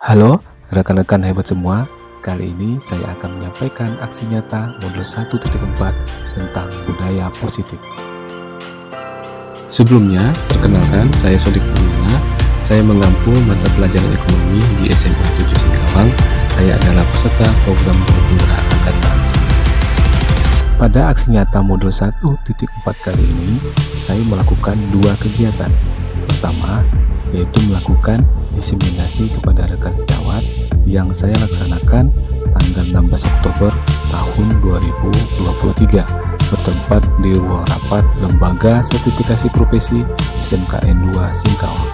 Halo, rekan-rekan hebat semua. Kali ini saya akan menyampaikan aksi nyata modul 1.4 tentang budaya positif. Sebelumnya, perkenalkan saya Sodik Purnama. Saya mengampu mata pelajaran ekonomi di SMA 7 Singkawang. Saya adalah peserta program guru penggerak angkatan 9. Pada aksi nyata modul 1.4 kali ini, saya melakukan dua kegiatan. Pertama, yaitu melakukan diseminasi kepada rekan sejawat yang saya laksanakan tanggal 16 Oktober tahun 2023 bertempat di ruang rapat Lembaga Sertifikasi Profesi SMKN 2 Singkawang.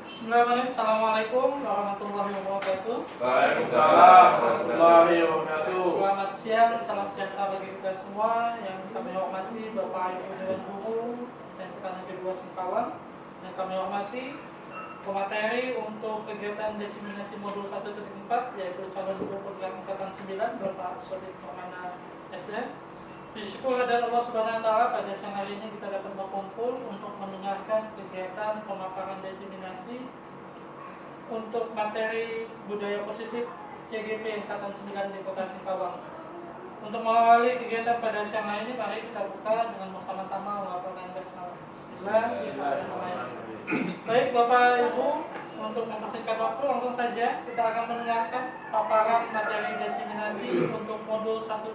Bismillahirrahmanirrahim. Assalamualaikum warahmatullahi wabarakatuh. Waalaikumsalam warahmatullahi wabarakatuh. Selamat siang, salam sejahtera bagi kita semua. Yang kami hormati Bapak Ibu Dewan Guru SMK Negeri 2 Singkawang. Yang kami hormati pemateri untuk kegiatan diseminasi modul 1.4 yaitu calon guru program angkatan 9 Bapak Sodik Permana SD. Bersyukur kepada Allah Subhanahu wa taala pada siang hari ini kita dapat berkumpul untuk mendengarkan kegiatan pemaparan diseminasi untuk materi budaya positif CGP angkatan 9 di Kota Singkawang. Untuk mengawali kegiatan pada siang hari ini, mari kita buka dengan bersama-sama melakukan basmalah. Bismillahirrahmanirrahim. Baik Bapak Ibu, untuk mempersingkat waktu langsung saja kita akan mendengarkan paparan materi diseminasi untuk modul 1.4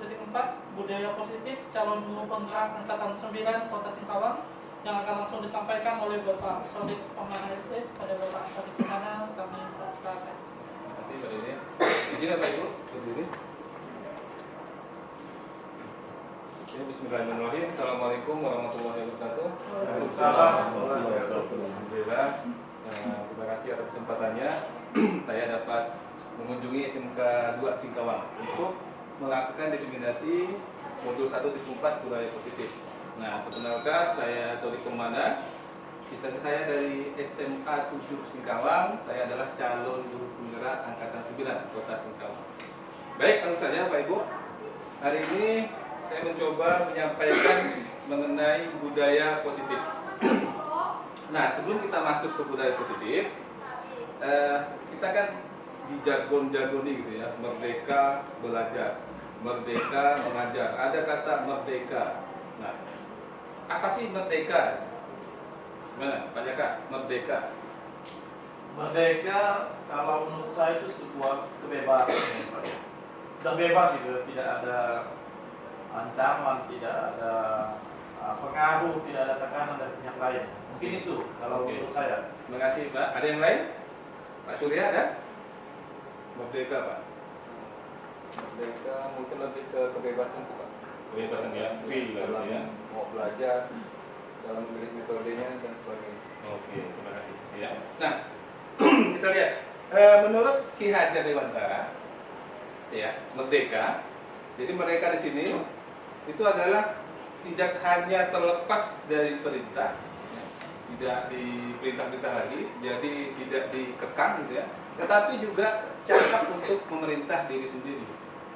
budaya positif calon guru penggerak angkatan 9 Kota Singkawang yang akan langsung disampaikan oleh Bapak Sodik Permana SD. Pada Bapak Sodik Permana kami persilakan. Terima kasih Pak Dede. Izin Bapak Ibu berdiri. Bismillahirrahmanirrahim. Assalamualaikum warahmatullahi wabarakatuh. Waalaikumsalam warahmatullahi wabarakatuh. Alhamdulillah. Terima kasih atas kesempatannya. Saya dapat mengunjungi SMK 2 Singkawang untuk melakukan diseminasi modul 1.4 budaya positif. Nah, perkenalkan saya Sodik Permana. Instansi saya dari SMA 7 Singkawang. Saya adalah calon guru penggerak angkatan 9 Kota Singkawang. Baik, langsung saja Pak Ibu. Hari ini saya mencoba menyampaikan mengenai budaya positif. Nah, sebelum kita masuk ke budaya positif, kita kan di jargon-jargoni gitu ya, merdeka belajar, merdeka mengajar. Ada kata merdeka. Nah, apa sih merdeka? Gimana, Pak Jaka? Merdeka. Merdeka kalau menurut saya itu sebuah kebebasan. Sudah bebas gitu, tidak ada ancaman, tidak ada pengaruh, tidak ada tekanan dari pihak lain. Mungkin itu kalau menurut saya. Terima kasih Pak. Ada yang lain? Pak Surya ada? Merdeka Pak. Merdeka mungkin lebih ke kebebasan tuh Pak. Kebebasan ya, free lah Dalam gitu ya. mau belajar, dalam memilih metodenya dan sebagainya. Oke, terima kasih. Ya. Nah, kita lihat. Menurut Ki Hajar Dewantara, ya, merdeka. Jadi mereka di sini itu adalah tidak hanya terlepas dari perintah, ya, tidak diperintah-perintah lagi, jadi tidak dikekang gitu ya, tetapi juga cakap untuk memerintah diri sendiri.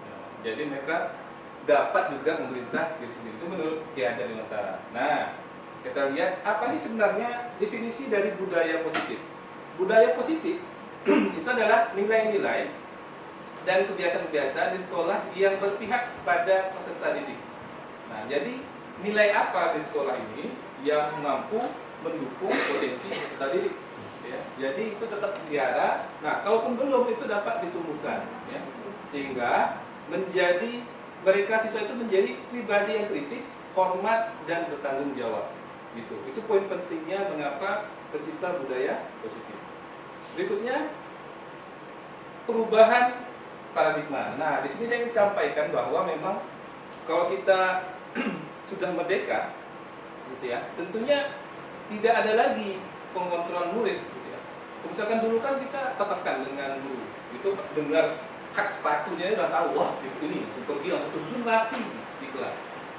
Ya, jadi mereka dapat juga memerintah diri sendiri. Itu menurut Ki Hajar Dewantara. Nah, kita lihat apa sih sebenarnya definisi dari budaya positif. Budaya positif itu adalah nilai-nilai dan kebiasaan-kebiasaan di sekolah yang berpihak pada peserta didik. Nah, jadi nilai apa di sekolah ini yang mampu mendukung potensi peserta didik? Ya, jadi itu tetap dipelihara. Nah, kalaupun belum itu dapat ditumbuhkan, ya, sehingga menjadi mereka siswa itu menjadi pribadi yang kritis, hormat dan bertanggung jawab. Gitu. Itu poin pentingnya mengapa tercipta budaya positif. Berikutnya perubahan paradigma. Nah, di sini saya ingin sampaikan bahwa memang kalau kita sudah merdeka, gitu ya, tentunya tidak ada lagi pengontrolan murid, gitu ya. Misalkan dulu kan kita tekan dengan guru, itu dengar hak sepatunya udah tahu, wah ini super gila, terjun rapi di kelas.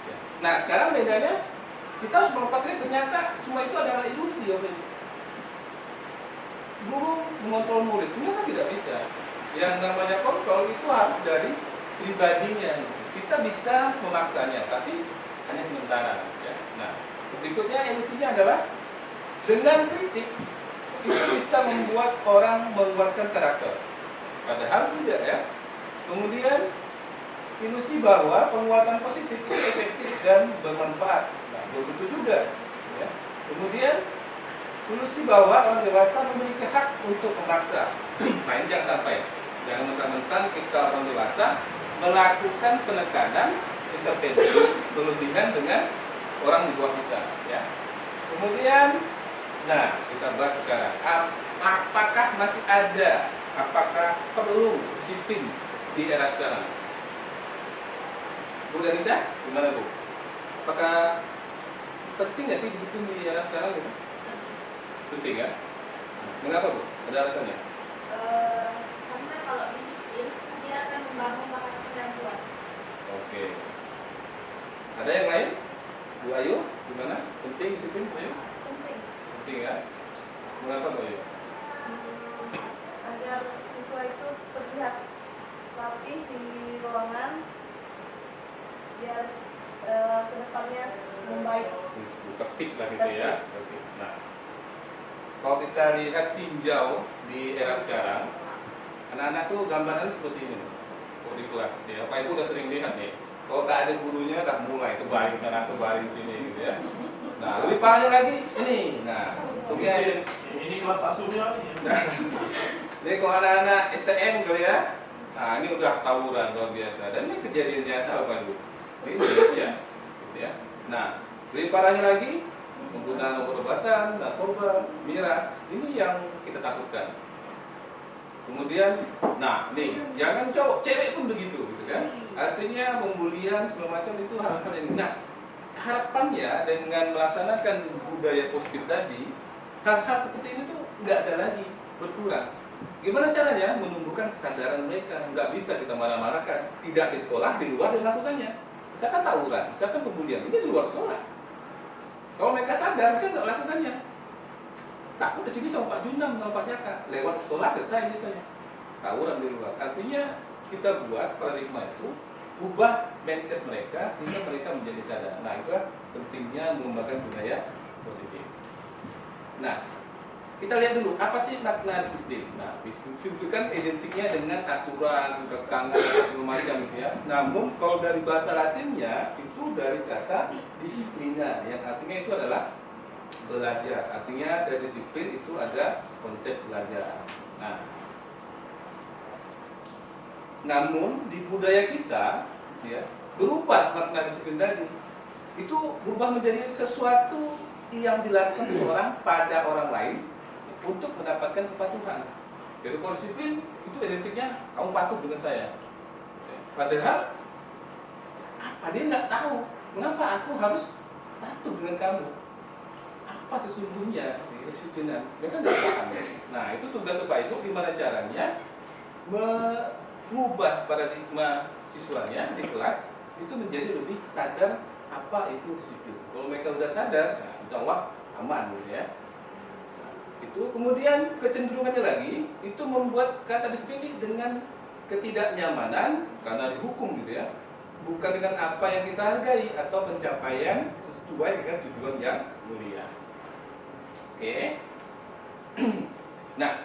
Ya. Nah, sekarang bedanya kita harus melepas ini, ternyata semua itu adalah ilusi ya, guru mengontrol murid, ternyata tidak bisa. Yang namanya kontrol itu harus dari pribadinya. Kita bisa memaksanya, tapi hanya sementara. Ya. Nah, berikutnya emosinya adalah dengan kritik itu bisa membuat orang menguatkan karakter. Padahal tidak ya. Kemudian ilusi bahwa penguatan positif itu efektif dan bermanfaat. Nah, belum tentu juga. Ya. Kemudian ilusi bahwa orang dewasa memiliki hak untuk memaksa. Nah, ini jangan sampai. Jangan mentang-mentang kita orang dewasa melakukan penekanan, intervensi berlebihan dengan orang di bawah kita. Ya. Kemudian, nah kita bahas sekarang. Apakah masih ada? Apakah perlu disiplin di era sekarang? Bu Danisa, gimana Bu? Apakah penting nggak sih disiplin di era sekarang gitu? Penting ya? Mengapa Bu? Ada alasannya? Karena kalau disiplin dia akan membangun karakter yang kuat. Oke. Ada yang lain? Bu Ayu, gimana? Penting disiplin Bu Ayu? Penting Penting ya? Mengapa Bu Ayu? agar siswa itu terlihat rapih di ruangan biar kedepannya membaik. Tertib lah gitu ya. Tertib. Nah, kalau kita lihat tinjau di era sekarang, anak-anak tuh gambaran seperti ini. Kalau di kelas, ya, Pak Ibu udah sering lihat nih. Kalau tak ada gurunya, udah mulai terbaring sana, terbaring sini, gitu ya. Nah, lebih parahnya lagi ini. Nah, kemudian Ini kelas Pak Surya nih. jadi kalau anak-anak STM gitu ya, nah ini udah tawuran luar biasa. Dan ini kejadian nyata Bapak Ibu di Indonesia, gitu ya. Nah, lebih parahnya lagi penggunaan obat-obatan, narkoba, miras, ini yang kita takutkan. Kemudian, nah nih, jangan cowok, cewek pun begitu, gitu kan? Artinya pembulian segala macam itu hal-hal yang nah, harapannya dengan melaksanakan budaya positif tadi, hal-hal seperti ini tuh nggak ada lagi, berkurang. Gimana caranya menumbuhkan kesadaran mereka? Nggak bisa kita marah-marahkan, tidak di sekolah, di luar dan lakukannya. Misalkan tawuran, misalkan pembulian, ini di luar sekolah. Kalau mereka sadar, mereka nggak melakukannya. Takut di sini sama Pak Junam, sama Pak Jaka, lewat sekolah selesai gitu ya. Tawuran di luar. Artinya kita buat paradigma itu, ubah mindset mereka sehingga mereka menjadi sadar. Nah, itulah pentingnya mengembangkan budaya positif. Nah, kita lihat dulu apa sih makna disiplin. Nah, disiplin itu kan identiknya dengan aturan, kekangan, segala macam gitu ya. Namun kalau dari bahasa Latinnya itu dari kata disiplina, yang artinya itu adalah belajar. Artinya dari disiplin itu ada konsep belajar. Nah, namun di budaya kita, ya, berubah makna disiplin tadi. Itu berubah menjadi sesuatu yang dilakukan seseorang pada orang lain untuk mendapatkan kepatuhan. Jadi kalau disiplin itu identiknya kamu patuh dengan saya. Padahal apa dia nggak tahu mengapa aku harus patuh dengan kamu. Apa sesungguhnya kedisiplinan? Mereka nggak paham. Nah, itu tugas Bapak Ibu gimana caranya mengubah paradigma siswanya di kelas itu menjadi lebih sadar apa itu disiplin. Kalau mereka sudah sadar, nah, insya Allah aman gitu ya. Itu kemudian kecenderungannya lagi itu membuat kata disiplin ini dengan ketidaknyamanan karena dihukum gitu ya, bukan dengan apa yang kita hargai atau pencapaian sesuai dengan tujuan yang mulia. Oke. Nah,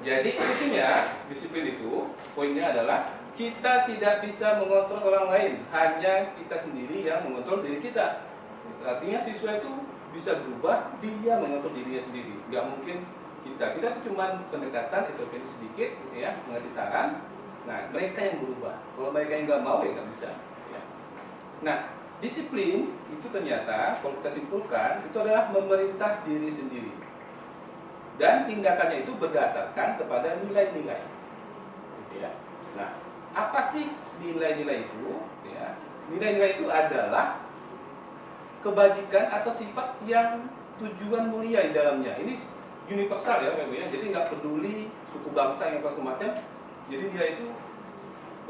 jadi intinya disiplin itu poinnya adalah kita tidak bisa mengontrol orang lain, hanya kita sendiri yang mengontrol diri kita. Artinya siswa itu bisa berubah, dia mengontrol dirinya sendiri. Nggak mungkin kita itu cuma pendekatan, intervensi sedikit, gitu ya, mengasih saran. Nah, mereka yang berubah. Kalau mereka yang nggak mau, ya nggak bisa. Ya. Nah, disiplin itu ternyata, kalau kita simpulkan, itu adalah memerintah diri sendiri. Dan tindakannya itu berdasarkan kepada nilai-nilai. Gitu ya. Nah, apa sih nilai-nilai itu? Ya. Nilai-nilai itu adalah kebajikan atau sifat yang tujuan mulia di dalamnya. Ini universal ya, jadi nggak peduli suku bangsa yang macam. Jadi nilai itu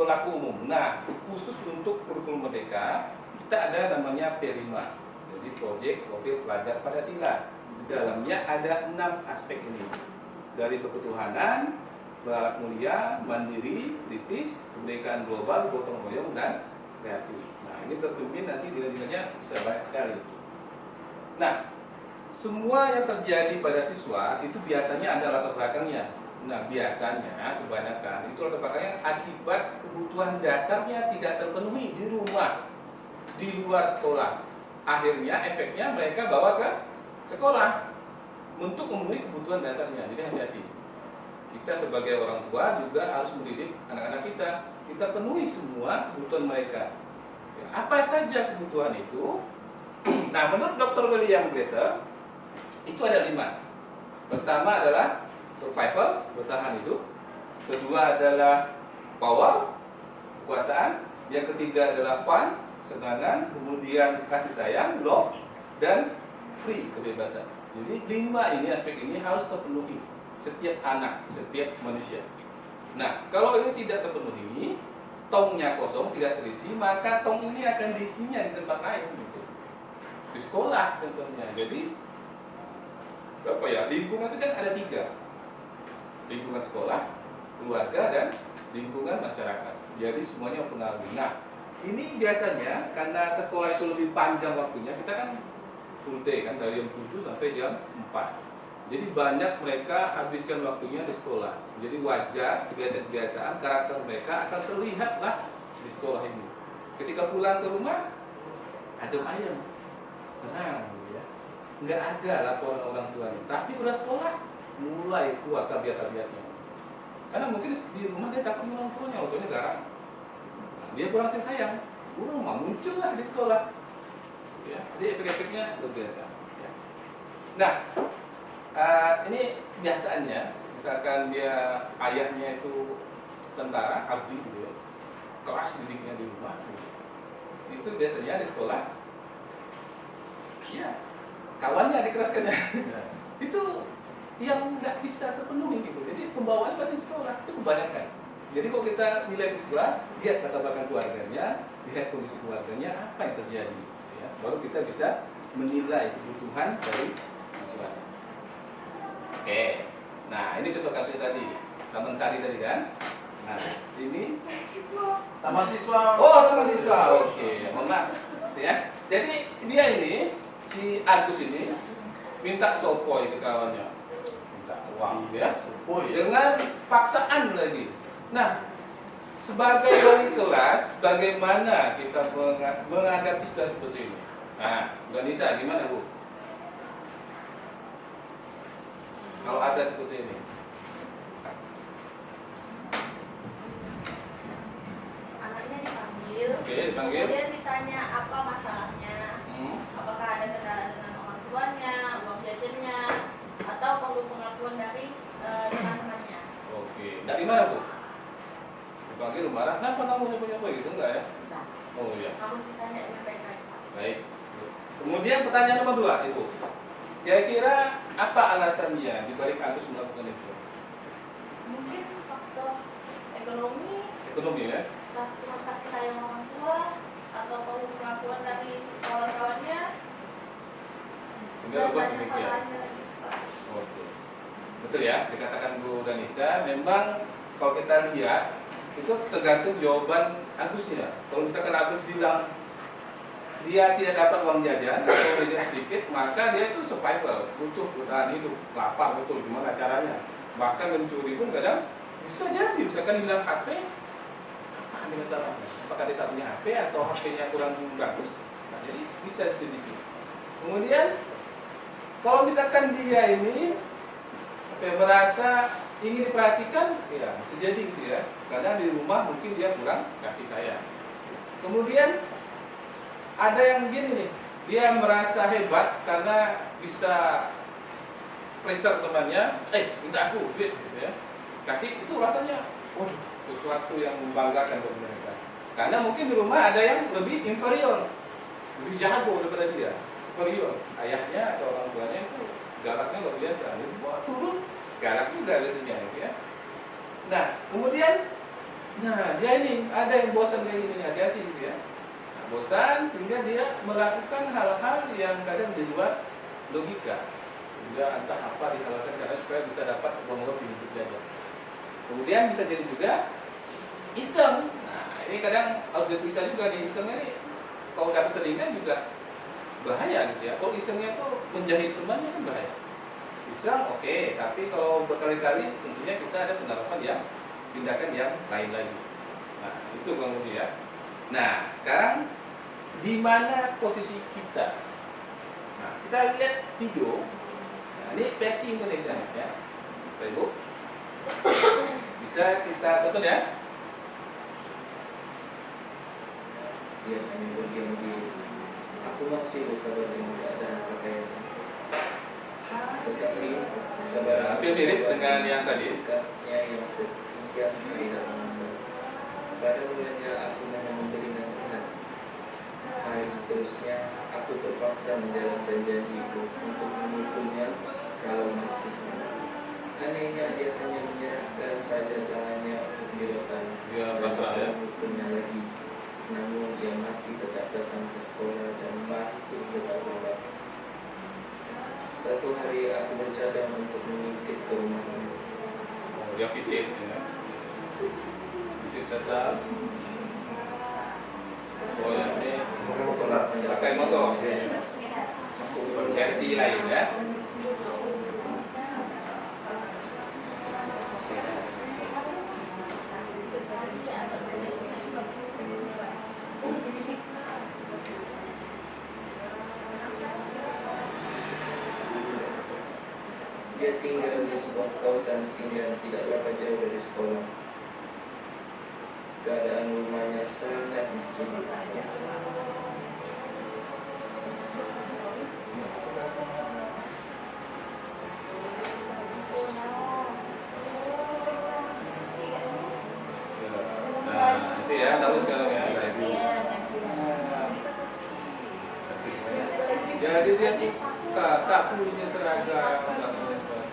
berlaku umum. Nah, khusus untuk kurikulum merdeka kita ada namanya P5. Jadi proyek profil pelajar pada sila. Di dalamnya ada 6 aspek ini. Dari berketuhanan, berakhlak mulia, mandiri, kritis, kebinekaan global, gotong royong, dan kreatif. Nah, ini terpimpin nanti nilai-nilainya bisa banyak sekali. Nah, semua yang terjadi pada siswa itu biasanya ada latar belakangnya. Nah, biasanya kebanyakan itu latar belakangnya akibat kebutuhan dasarnya tidak terpenuhi di rumah, di luar sekolah. Akhirnya efeknya mereka bawa ke sekolah untuk memenuhi kebutuhan dasarnya. Jadi hati-hati. Kita sebagai orang tua juga harus mendidik anak-anak kita. Kita penuhi semua kebutuhan mereka. Ya, apa saja kebutuhan itu? Nah, menurut Dr. William Glasser itu ada 5. Pertama adalah survival, bertahan hidup. Kedua adalah power, kekuasaan. Yang ketiga adalah fun, kesenangan. Kemudian kasih sayang, love, dan free, kebebasan. Jadi 5 ini, aspek ini harus terpenuhi setiap anak, setiap manusia. Nah, kalau ini tidak terpenuhi, tongnya kosong, tidak terisi, maka tong ini akan diisinya di tempat lain, gitu. Di sekolah contohnya. Jadi apa ya? Lingkungan itu kan ada 3. Lingkungan sekolah, keluarga, dan lingkungan masyarakat. Jadi semuanya mempengaruhi. Nah, ini biasanya karena ke sekolah itu lebih panjang waktunya, kita kan full day kan, dari jam 7 sampai jam 4. Jadi banyak mereka habiskan waktunya di sekolah. Jadi wajar, kebiasaan-kebiasaan, karakter mereka akan terlihat lah di sekolah ini. Ketika pulang ke rumah, adem ayem, tenang, gitu ya. Nggak ada laporan orang tuanya. Tapi udah sekolah, mulai keluar tabiat-tabiatnya. Karena mungkin di rumah dia takut orang tuanya, orang tuanya garang. Dia kurang sayang, mah muncul lah di sekolah. Ya, jadi efek-efeknya luar biasa. Ya. Nah, ini biasaannya, misalkan dia ayahnya itu tentara, abdi gitu ya, keras didiknya di rumah, gitu. Itu biasanya di sekolah, ya kawannya dikeraskannya, itu yang nggak bisa terpenuhi gitu. Jadi pembawaan pasti sekolah itu kebanyakan. Jadi kalau kita nilai siswa, lihat latar belakang keluarganya, lihat kondisi keluarganya, apa yang terjadi, ya. Baru kita bisa menilai kebutuhan dari siswanya. Oke, nah ini contoh kasus tadi, Taman Sari tadi kan. Nah, ini Taman siswa. oh taman siswa, oke, mohon maaf, ya. Jadi dia ini, si Agus ini minta sopoi ke kawannya, minta uang, ya, Oh iya. dengan paksaan lagi. Nah, sebagai wali kelas, bagaimana kita menghadapi situasi seperti ini? Nah, Mbak Nisa, gimana Bu? Kalau ada seperti ini, Anaknya dipanggil. Oke, dipanggil. Kemudian ditanya apa masalahnya. Apakah ada kendala dengan orang tuanya, uang jajannya, atau perlu pengakuan dari teman-temannya. Oke, dari mana Bu? Dipanggil marah, kenapa kamu nyoba-nyoba gitu, enggak ya? Nah, Oh iya, harus ditanya dengan baik-baik. baik. Kemudian pertanyaan nomor 2 itu, kira-kira apa alasannya dibalik Agus melakukan itu? Mungkin faktor ekonomi, Ekonomi ya? kasih sayang orang tua, atau perlu pengakuan dari kawan-kawannya. Sehingga Dan berbuat banyak hal demikian. lainnya lagi. Oke. Betul ya, dikatakan Bu Danisa, memang kalau kita lihat itu tergantung jawaban Agusnya. Kalau misalkan Agus bilang dia tidak dapat uang jajan atau jajan sedikit, maka dia itu survival, butuh bertahan hidup, lapar betul, gimana caranya? Bahkan mencuri pun kadang bisa jadi, misalkan hilang HP, apa dengan salahnya? Apakah dia tak punya HP atau HP-nya kurang bagus? Nah, jadi bisa sedikit. Kemudian kalau misalkan dia ini merasa ingin diperhatikan, ya bisa jadi gitu ya. Karena di rumah mungkin dia kurang kasih sayang. Kemudian ada yang gini nih, dia merasa hebat karena bisa pressure temannya, minta aku duit, gitu ya. Kasih itu rasanya, waduh, sesuatu yang membanggakan bagi mereka. Karena mungkin di rumah ada yang lebih inferior, lebih jago daripada dia, superior. Ayahnya atau orang tuanya itu galaknya luar biasa, bawa turun galak juga biasanya, gitu ya. Nah, kemudian, dia ini ada yang bosan kayak gini, hati-hati gitu ya. Nah, bosan sehingga dia melakukan hal-hal yang kadang di luar logika. Dia entah apa dihalalkan cara supaya bisa dapat uang lebih untuk jajan. Kemudian bisa jadi juga iseng. Nah, ini kadang harus diperiksa juga di iseng ini. Kalau udah keseringan juga bahaya gitu ya. Kalau isengnya tuh menjahit temannya kan bahaya. Iseng oke, tapi kalau berkali-kali tentunya kita ada penerapan yang tindakan yang lain lagi. Nah, itu kemudian ya. Nah, sekarang di mana posisi kita? Nah, kita lihat video. Nah, ini versi Indonesia ya. Baik, Bu. Bisa kita tonton ya. Dia hanya berdiam diri. Aku masih bersabar dengan keadaan pakaian. Tetapi sabar Hampir mirip dengan yang tadi. dekatnya yang setia tidak menambah. Pada mulanya aku hanya memberi nasihat. Hari seterusnya aku terpaksa menjalankan janjiku untuk memukulnya kalau masih mau. Anehnya dia hanya menyerahkan saja tangannya untuk dirotan Dia pasrah ya. memukulnya lagi. Namun dia masih tetap datang ke sekolah dan masih tetap berobat. Satu hari aku bercadang untuk mengintip ke rumahnya. Oh, dia visit ya. Visit tetap. Oh ya, ini pakai motor. Versi lain ya. Dia tinggal di sebuah kawasan setinggan tidak berapa jauh dari sekolah. Keadaan rumahnya sangat miskin. Nah, itu ya, tahu sekarang ya. Jadi dia tak punya seragam, tak punya sepatu.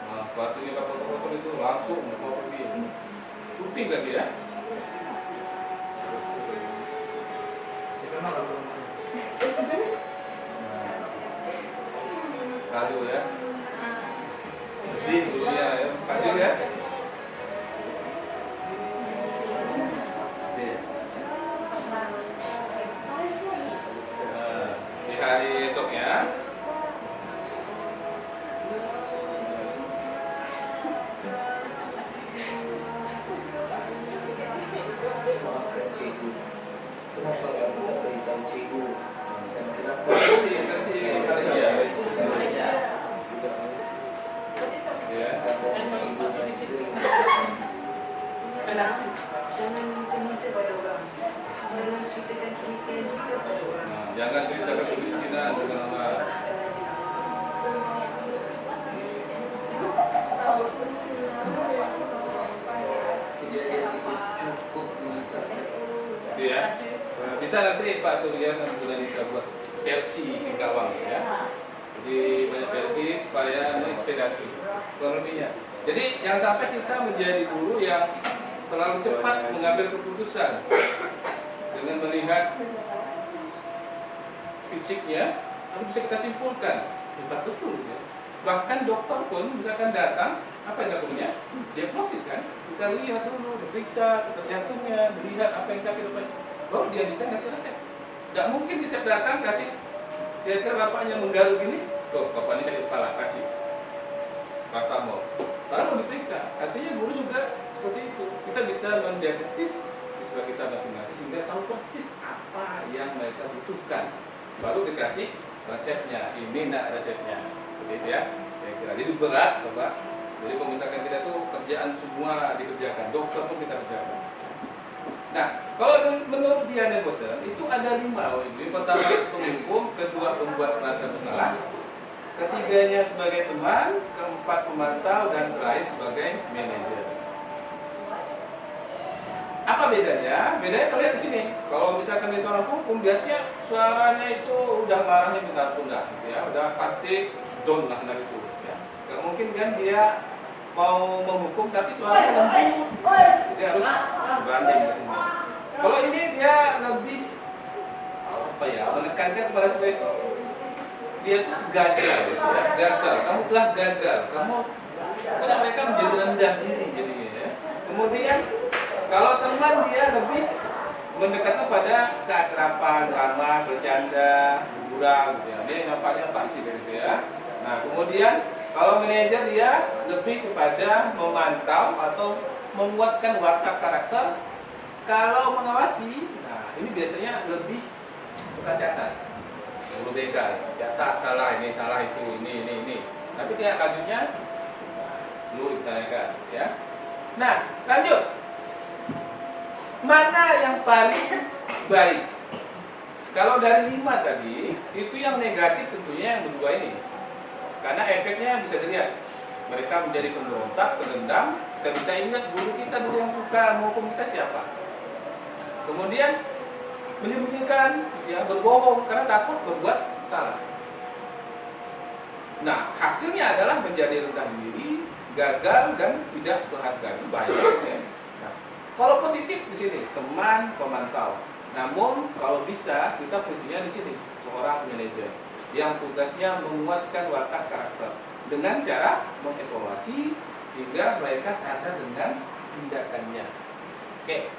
Nah, sepatunya pakai kotor itu langsung mau pergi. Putih lagi ya. Kado ya. Sedih dulunya ya. Kado ya. Nah, di hari esoknya Maafkan cikgu. Kenapa kamu tak beritahu cikgu? Dan kenapa kasih Malaysia. Ya. kata ibu saya sering mengatakan, Nah, jangan ceritakan kemiskinan dengan orang. kejadian itu cukup menyesatkan. Gitu ya. Bisa nanti Pak Surya juga bisa buat versi Singkawang ya. Jadi banyak versi supaya menginspirasi ekonominya. Jadi jangan sampai kita menjadi guru yang terlalu cepat mengambil keputusan dengan melihat fisiknya, lalu bisa kita simpulkan hebat betul ya. Bahkan dokter pun misalkan datang, apa yang lakukannya? Diagnosis kan? Kita lihat dulu, diperiksa detak jantungnya, melihat apa yang sakit apa, baru dia bisa ngasih resep. Gak mungkin setiap datang kasih, kira-kira bapaknya menggaruk gini, tuh bapak ini sakit kepala, kasih paracetamol. Lalu diperiksa, artinya guru juga seperti itu. Kita bisa mendiagnosis siswa kita masing-masing sehingga tahu persis apa yang mereka butuhkan. Baru dikasih resepnya, ini nak resepnya. Seperti itu ya, kira-kira. Jadi berat, Bapak. Jadi kalau misalkan kita tuh kerjaan semua dikerjakan, dokter pun kita kerjakan. Nah, kalau menurut Diana Bosen, itu ada 5 Ibu. Yang pertama penghukum, kedua pembuat rasa bersalah, ketiganya sebagai teman, keempat pemantau, dan terakhir sebagai manajer. Apa bedanya? Bedanya kalau lihat di sini. Kalau misalkan di seorang hukum, biasanya suaranya itu udah marahnya minta ampun dah, gitu ya, udah pasti down lah itu. Ya. Gak mungkin kan dia mau menghukum tapi suaranya lembut, jadi harus banding ke semua. Kalau ini dia lebih apa ya, menekankan kepada siswa itu dia gagal, gitu ya. Gagal, kamu telah gagal, kamu Karena mereka menjadi rendah diri jadinya ya. Kemudian kalau teman dia lebih mendekat kepada keakraban, ramah, bercanda, hiburan gitu ya. Ini nampaknya pasif gitu ya. Nah, kemudian kalau manajer dia lebih kepada memantau atau menguatkan watak karakter. Kalau mengawasi, nah ini biasanya lebih suka catat. Perlu beda, catat salah ini, salah itu, ini. Tapi tidak lanjutnya dulu ditanyakan ya. Nah, lanjut. Mana yang paling baik? Kalau dari 5 tadi, itu yang negatif tentunya yang berdua ini. Karena efeknya bisa dilihat. Mereka menjadi pemberontak, pendendam. Kita bisa ingat guru kita dulu yang suka menghukum kita siapa. Kemudian menyembunyikan, ya, berbohong karena takut berbuat salah. Nah, hasilnya adalah menjadi rendah diri, gagal dan tidak berharga. Itu bahaya. Ya. Nah, kalau positif di sini teman pemantau. Namun kalau bisa kita fungsinya di sini seorang manajer yang tugasnya menguatkan watak karakter dengan cara mengevaluasi sehingga mereka sadar dengan tindakannya. Oke,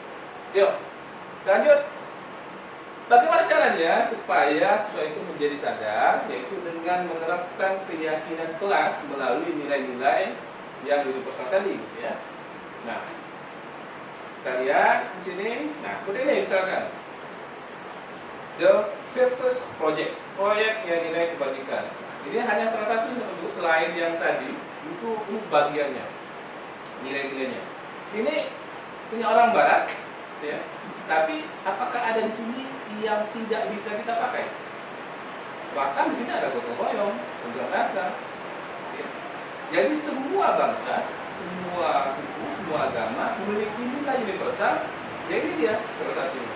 yuk lanjut. Bagaimana caranya supaya siswa itu menjadi sadar? Yaitu dengan menerapkan keyakinan kelas melalui nilai-nilai yang universal tadi, ya. Nah, kita lihat di sini. Nah, seperti ini misalkan. The purpose project, proyek yang nilai kebajikan. Ini hanya salah satu untuk selain yang tadi, itu bagiannya, nilai-nilainya. Ini punya orang barat, ya. Tapi apakah ada di sini yang tidak bisa kita pakai? Bahkan di sini ada gotong royong, unjuk rasa. Ya. Jadi semua bangsa, semua suku, semua agama memiliki nilai universal. Jadi dia salah satunya.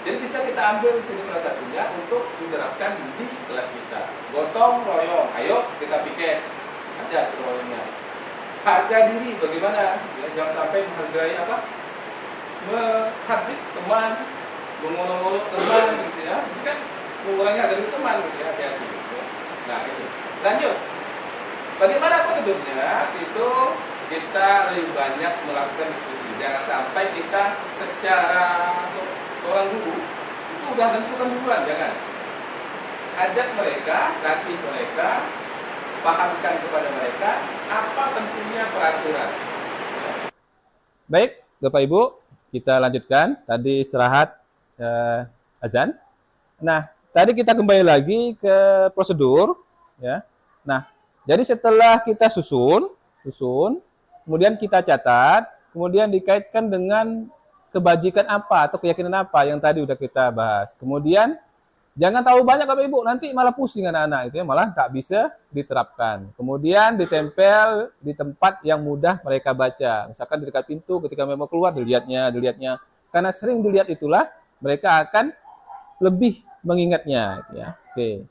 Jadi bisa kita ambil di sini salah satunya untuk diterapkan di kelas kita. Gotong royong, ayo kita piket. Ada royongnya. Harga diri bagaimana? Ya, jangan sampai menghargai apa? Menghargai teman, mengolok-olok teman, gitu ya. Ini kan mengurangi harga diri teman, gitu ya. Hati-hati. Gitu. Nah, itu. Lanjut. Bagaimana prosedurnya? Itu kita lebih banyak melakukan diskusi. Jangan sampai kita secara seorang guru itu udah tentukan duluan, jangan. Ajak mereka, latih mereka, pahamkan kepada mereka apa tentunya peraturan. Baik, Bapak Ibu, kita lanjutkan. Tadi istirahat azan. Nah, tadi kita kembali lagi ke prosedur, ya. Nah, jadi setelah kita susun, kemudian kita catat, kemudian dikaitkan dengan kebajikan apa atau keyakinan apa yang tadi udah kita bahas. Kemudian jangan tahu banyak Bapak Ibu, nanti malah pusing anak-anak itu ya, malah tak bisa diterapkan. Kemudian ditempel di tempat yang mudah mereka baca. Misalkan di dekat pintu ketika memang keluar dilihatnya. Karena sering dilihat itulah mereka akan lebih mengingatnya gitu ya. Oke.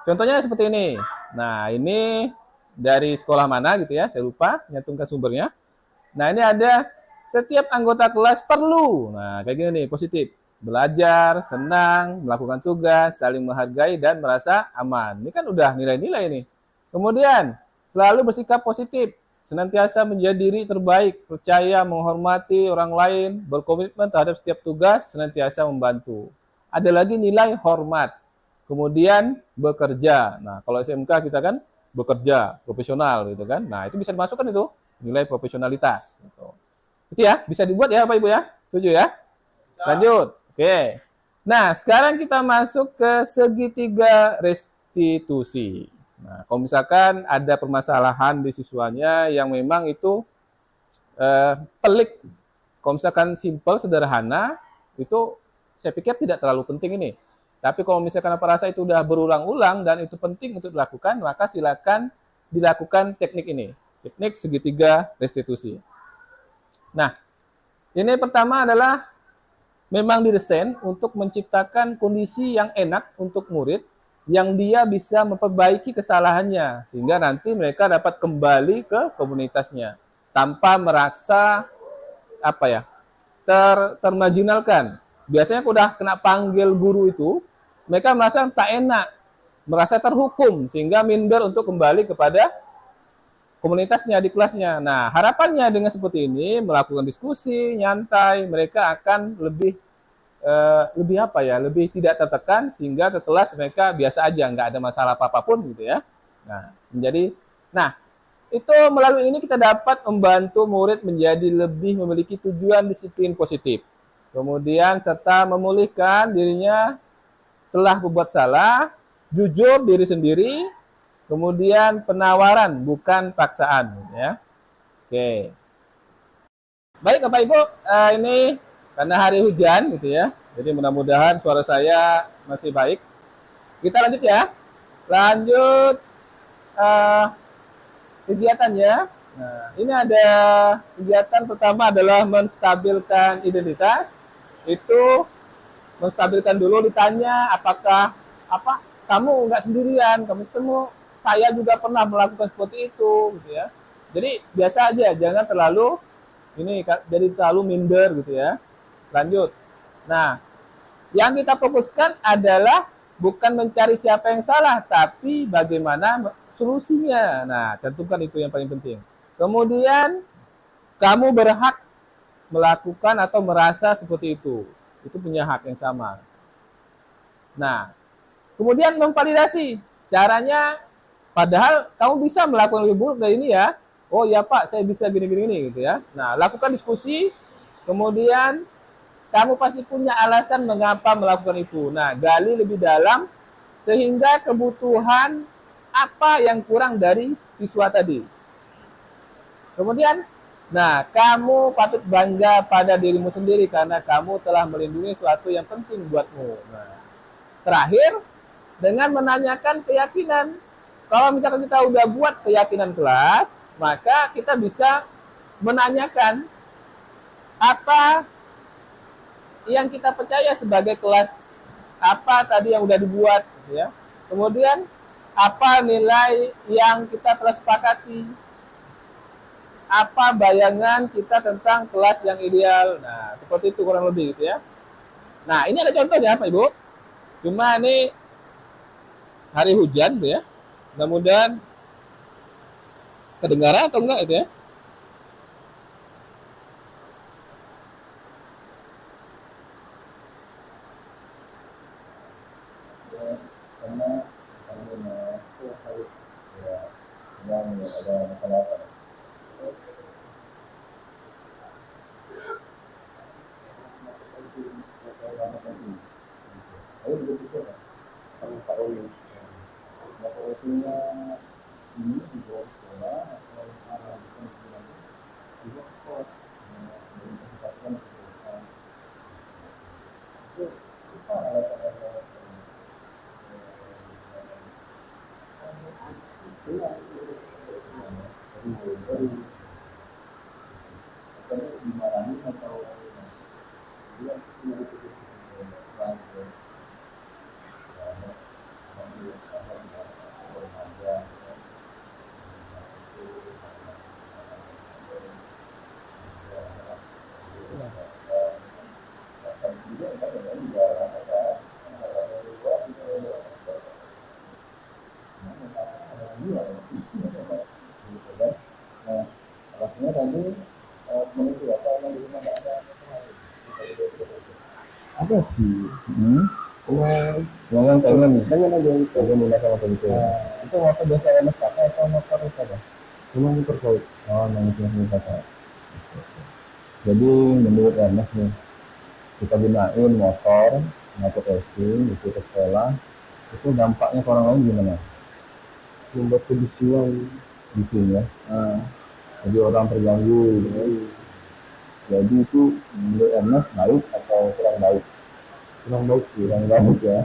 Contohnya seperti ini. Nah, ini dari sekolah mana gitu ya, saya lupa nyantumkan sumbernya. Nah, ini ada setiap anggota kelas perlu. Nah, kayak gini nih, positif. Belajar, senang, melakukan tugas, saling menghargai, dan merasa aman. Ini kan udah nilai-nilai nih. Kemudian, selalu bersikap positif. Senantiasa menjadi diri terbaik, percaya, menghormati orang lain, berkomitmen terhadap setiap tugas, senantiasa membantu. Ada lagi nilai hormat. Kemudian, bekerja. Nah, kalau SMK kita kan bekerja, profesional gitu kan. Nah, itu bisa dimasukkan itu, nilai profesionalitas. Gitu. Itu ya, bisa dibuat ya Bapak Ibu ya? Setuju ya? Lanjut. Oke. Nah, sekarang kita masuk ke segitiga restitusi. Nah, kalau misalkan ada permasalahan di siswanya yang memang itu pelik. Kalau misalkan simple, sederhana, itu saya pikir tidak terlalu penting ini. Tapi kalau misalkan apa rasa itu udah berulang-ulang dan itu penting untuk dilakukan, maka silakan dilakukan teknik ini. Teknik segitiga restitusi. Nah, ini pertama adalah memang didesain untuk menciptakan kondisi yang enak untuk murid yang dia bisa memperbaiki kesalahannya sehingga nanti mereka dapat kembali ke komunitasnya tanpa merasa termarginalkan. Biasanya udah kena panggil guru itu, mereka merasa tak enak, merasa terhukum sehingga minder untuk kembali kepada komunitasnya di kelasnya. Nah, harapannya dengan seperti ini melakukan diskusi nyantai, mereka akan lebih apa ya, lebih tidak tertekan sehingga ke kelas mereka biasa aja, nggak ada masalah apapun gitu ya. Nah, itu melalui ini kita dapat membantu murid menjadi lebih memiliki tujuan disiplin positif. Kemudian serta memulihkan dirinya telah berbuat salah, jujur diri sendiri, kemudian penawaran bukan paksaan ya. Oke. Baik Bapak Ibu, ini karena hari hujan gitu ya. Jadi mudah-mudahan suara saya masih baik. Kita lanjut ya. Lanjut kegiatannya. Nah, ini ada kegiatan pertama adalah menstabilkan identitas. Itu menstabilkan dulu, ditanya apakah kamu nggak sendirian, kamu semua, saya juga pernah melakukan seperti itu gitu ya. Jadi biasa aja, jangan terlalu jadi terlalu minder gitu ya. Lanjut. Nah, yang kita fokuskan adalah bukan mencari siapa yang salah, tapi bagaimana solusinya. Nah, cantumkan itu yang paling penting. Kemudian kamu berhak melakukan atau merasa seperti itu. Itu punya hak yang sama. Nah, kemudian memvalidasi. Caranya, padahal kamu bisa melakukan lebih buruk dari ini ya. Oh ya Pak, saya bisa gini-gini gitu ya. Nah, lakukan diskusi. Kemudian kamu pasti punya alasan mengapa melakukan itu. Nah, gali lebih dalam sehingga kebutuhan apa yang kurang dari siswa tadi. Kemudian, nah, kamu patut bangga pada dirimu sendiri karena kamu telah melindungi sesuatu yang penting buatmu. Nah, terakhir, dengan menanyakan keyakinan. Kalau misalkan kita udah buat keyakinan kelas, maka kita bisa menanyakan apa yang kita percaya sebagai kelas, apa tadi yang udah dibuat, gitu ya. Kemudian, apa nilai yang kita telah sepakati, apa bayangan kita tentang kelas yang ideal. Nah, seperti itu kurang lebih gitu ya. Nah, ini ada contohnya Pak Ibu. Cuma ini hari hujan gitu ya. Mudah-mudahan kedengaran atau enggak itu ya. Ada sih. Yang pengen aja itu. Menggunakan motor itu. Itu motor biasa enak pakai atau motor apa? Cuma motor sawit. Oh, yang pakai. Jadi menurut Ernest nih, kita gunain motor racing itu ke sekolah, itu dampaknya ke orang lain gimana? Membuat kedisian di sini ya. Jadi orang terganggu. Jadi itu menurut Ernest baik atau kurang baik? Kurang baik sih, kurang baik ya.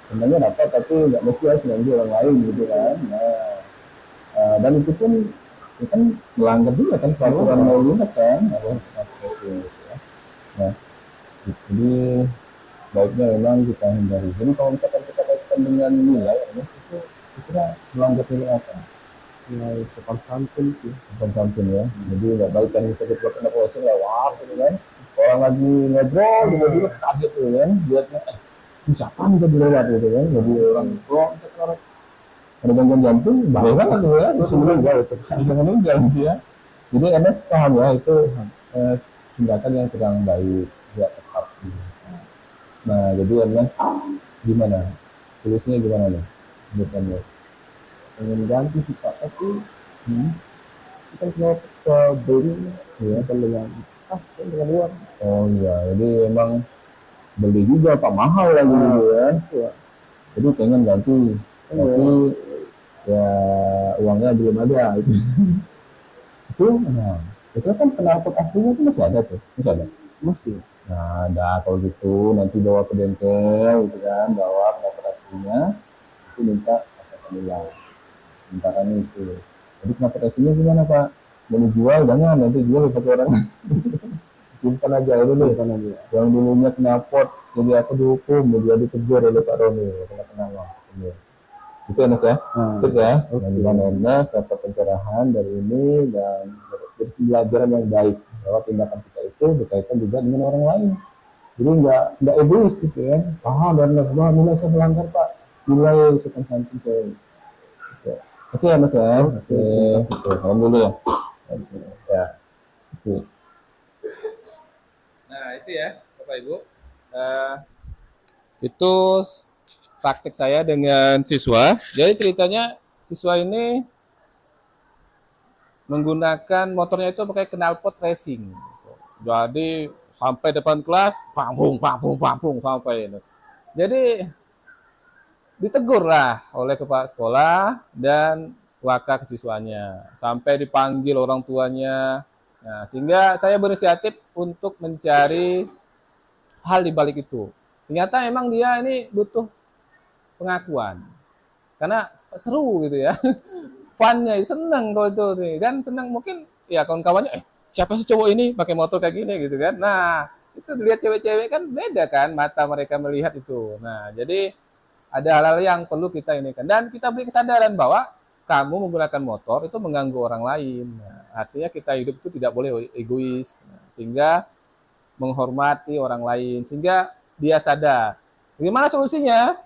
Sebenarnya dapat tapi nggak mesti harus mengganggu orang lain gitu kan. Nah, dan itu pun itu kan melanggar juga kan peraturan lalu lintas kan. Nah, jadi baiknya memang kita hindari. Jadi kalau misalkan kita kaitkan dengan nilai, itu kira melanggar nilai apa? Nilai sopan santun sih. Sopan santun ya. Jadi nggak baik kan kita buat anak polisi lewat gitu kan. Orang lagi ngobrol, tiba-tiba kaget tuh kan, lihatnya, siapa nih tadi lewat gitu kan, jadi orang ngobrol, ada gangguan jantung, bahaya banget tuh ya, bisa meninggal itu, bisa meninggal dia. Jadi MS paham ya itu tindakan yang kurang baik, tidak tepat. Nah, jadi MS gimana? Solusinya gimana nih? Menurut MS? Pengen ganti sih Pak, tapi kita cuma bisa beli ya kan dengan pas dengan uang. Oh iya, jadi emang beli juga Pak mahal lagi gitu ya. Jadi pengen ganti, tapi ya uangnya belum ada. Itu, nah, biasanya kan knalpot aslinya itu masih ada tuh, masih ada. Masih. Nah, ada kalau gitu nanti bawa ke bengkel gitu kan, bawa knalpot aslinya, itu minta pasang ulang. Sementara itu. Jadi knalpot aslinya gimana Pak? Mau dijual jangan, nanti jual ke orang. Simpan aja itu nih. Simpan aja. Yang dulunya knalpot, jadi aku dihukum, jadi ditegur oleh Pak Roni, kena kenal. Itu Enes ya, sip ya. Dan Enes dapat pencerahan dari ini dan dari pembelajaran yang baik bahwa tindakan kita itu berkaitan juga dengan orang lain. Jadi nggak egois gitu ya. Paham dan bahwa nilai saya melanggar Pak, nilai sopan santun saya. Kasih ya Mas ya. Oke, salam dulu ya. Ya, kasih. Nah, itu ya, Bapak Ibu. Itu praktik saya dengan siswa. Jadi ceritanya siswa ini menggunakan motornya itu pakai knalpot racing. Jadi sampai depan kelas, pampung sampai itu. Jadi ditegur lah oleh kepala sekolah dan waka kesiswanya. Sampai dipanggil orang tuanya. Nah, sehingga saya berinisiatif untuk mencari hal di balik itu. Ternyata emang dia ini butuh pengakuan karena seru gitu ya. Funnya seneng kalau itu nih kan, seneng mungkin ya kawan-kawannya siapa sih cowok ini pakai motor kayak gini gitu kan. Nah itu dilihat cewek-cewek kan beda kan mata mereka melihat itu. Nah jadi ada hal-hal yang perlu kita ini kan, dan kita beri kesadaran bahwa kamu menggunakan motor itu mengganggu orang lain. Nah, artinya kita hidup itu tidak boleh egois, sehingga menghormati orang lain sehingga dia sadar. Bagaimana solusinya?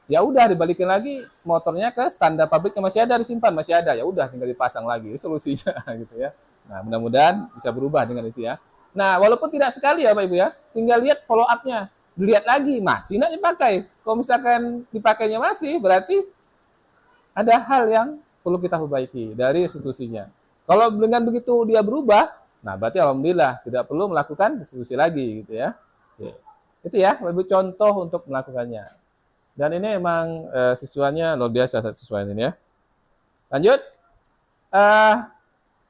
Ya udah dibalikin lagi motornya ke standar pabriknya, masih ada disimpan, masih ada, ya udah tinggal dipasang lagi, solusinya gitu ya. Nah mudah-mudahan bisa berubah dengan itu ya. Nah walaupun tidak sekali ya Pak Ibu ya, tinggal lihat follow up-nya, dilihat lagi masih nggak dipakai. Kalau misalkan dipakainya masih, berarti ada hal yang perlu kita perbaiki dari institusinya. Kalau dengan begitu dia berubah, nah berarti alhamdulillah tidak perlu melakukan institusi lagi gitu ya. Oke. Itu ya Pak Ibu contoh untuk melakukannya. Dan ini emang siswanya luar biasa siswa ini ya. Lanjut.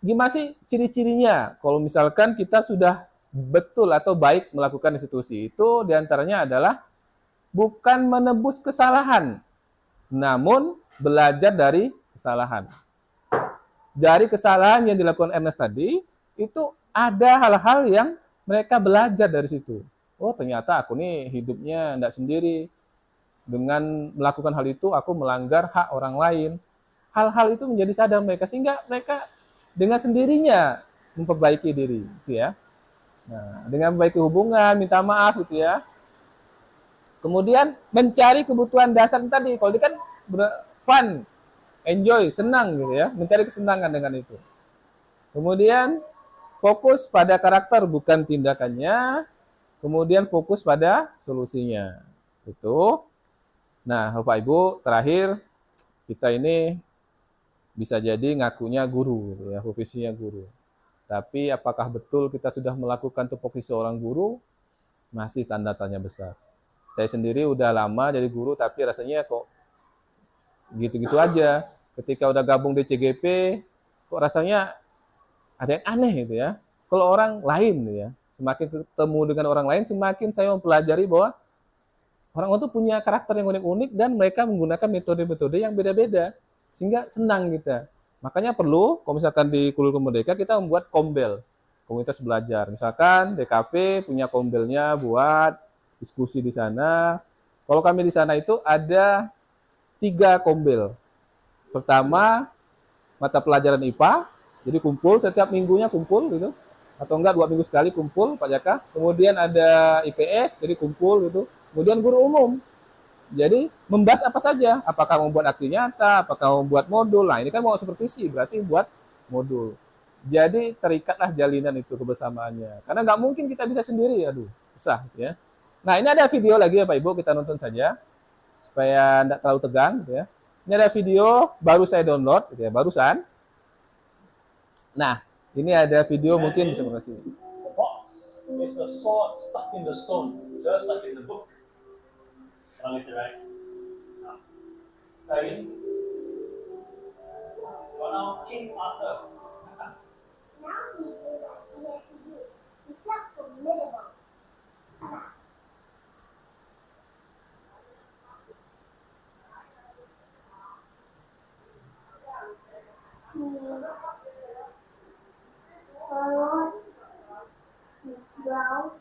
Gimana sih ciri-cirinya? Kalau misalkan kita sudah betul atau baik melakukan institusi itu, diantaranya adalah bukan menebus kesalahan, namun belajar dari kesalahan. Dari kesalahan yang dilakukan Ernest tadi, itu ada hal-hal yang mereka belajar dari situ. Oh ternyata aku nih hidupnya enggak sendiri. Dengan melakukan hal itu, aku melanggar hak orang lain. Hal-hal itu menjadi sadar mereka, sehingga mereka dengan sendirinya memperbaiki diri, gitu ya. Nah, dengan memperbaiki hubungan, minta maaf, gitu ya. Kemudian mencari kebutuhan dasar tadi. Kalau dia kan fun, enjoy, senang, gitu ya. Mencari kesenangan dengan itu. Kemudian fokus pada karakter, bukan tindakannya. Kemudian fokus pada solusinya. Itu. Nah, Bapak Ibu, terakhir kita ini bisa jadi ngakunya guru, gitu ya, profesinya guru. Tapi apakah betul kita sudah melakukan tupoksi seorang guru? Masih tanda tanya besar. Saya sendiri udah lama jadi guru, tapi rasanya kok gitu-gitu aja. Ketika udah gabung di CGP, kok rasanya ada yang aneh gitu ya. Kalau orang lain, gitu ya, semakin ketemu dengan orang lain, semakin saya mempelajari bahwa orang itu punya karakter yang unik-unik dan mereka menggunakan metode-metode yang beda-beda. Sehingga senang kita. Makanya perlu, kalau misalkan di Kultur Merdeka, kita membuat kombel, komunitas belajar. Misalkan DKP punya kombelnya buat diskusi di sana. Kalau kami di sana itu ada 3 kombel. Pertama, mata pelajaran IPA. Jadi kumpul, setiap minggunya kumpul gitu. Atau enggak 2 minggu sekali kumpul, Pak Jaka. Kemudian ada IPS, jadi kumpul gitu. Kemudian guru umum. Jadi membahas apa saja, apakah membuat aksi nyata, apakah membuat modul. Nah ini kan mau supervisi, berarti buat modul. Jadi terikatlah jalinan itu kebersamaannya. Karena nggak mungkin kita bisa sendiri, aduh susah ya. Nah ini ada video lagi ya Pak Ibu, kita nonton saja supaya tidak terlalu tegang gitu ya. Ini ada video baru saya download gitu ya, barusan. Nah, ini ada video mungkin bisa mengasih. The box is the sword stuck in the stone, just like in the book. Wrong is right. Now, again. Well, now King Arthur. Now he knew what he had to do. He felt formidable. He followed his brow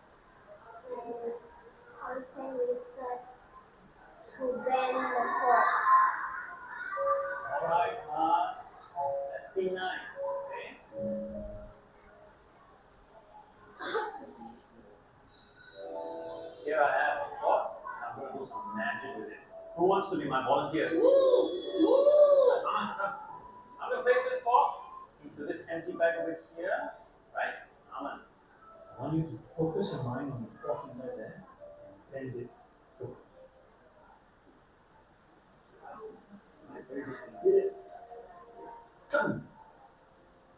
and concentrated to bend the fort. Alright, class. Let's be nice, okay? Here I have a pot. I'm going to do some magic with it. Who wants to be my volunteer? Me! I'm going to place this pot into this empty bag over here, right? Aman. I want you to focus your mind on the fork inside there. Bend it. Go. Right, very good. You did it. It's done.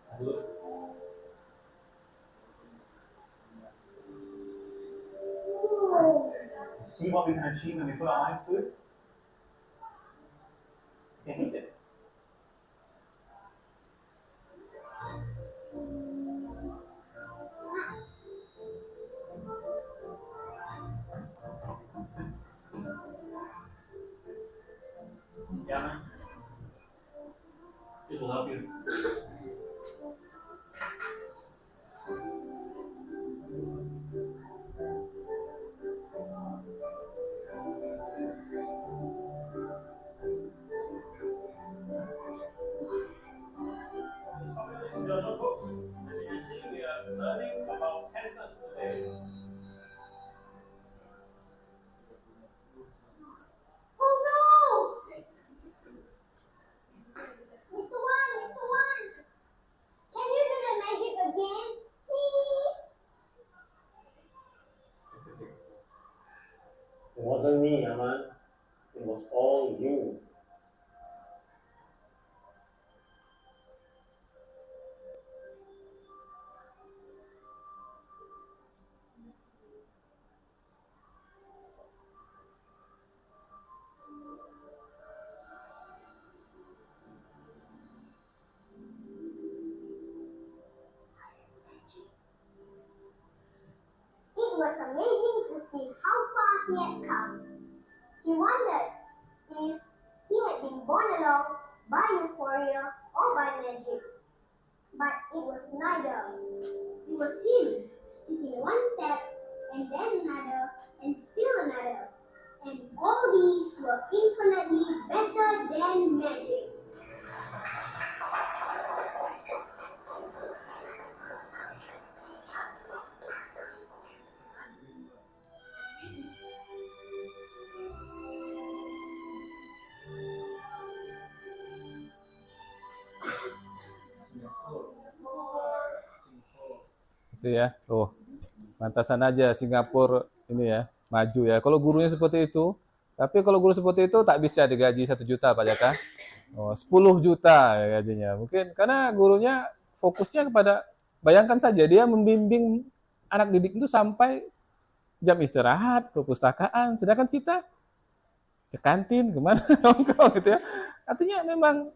Now look. You see what we can achieve when we put our minds to it? You can hit it. Yeah, man. This will help you. Your notebook. As you can see, we are learning about tenses today. Oh no! Mr. Wan! Can you do the magic again? Please? It wasn't me, Aman. It was all you. It was amazing to see how far he had come. He wondered if he had been born along by euphoria or by magic. But it was neither. It was him, taking one step, and then another, and still another. And all these were infinitely better than magic. Itu ya. Oh, pantasan aja Singapura ini ya, maju ya. Kalau gurunya seperti itu, tapi kalau guru seperti itu tak bisa digaji 1 juta Pak Jaka. Oh, 10 juta ya gajinya. Mungkin karena gurunya fokusnya kepada, bayangkan saja dia membimbing anak didik itu sampai jam istirahat, ke perpustakaan, sedangkan kita ke kantin, kemana nongkrong gitu ya. Artinya memang,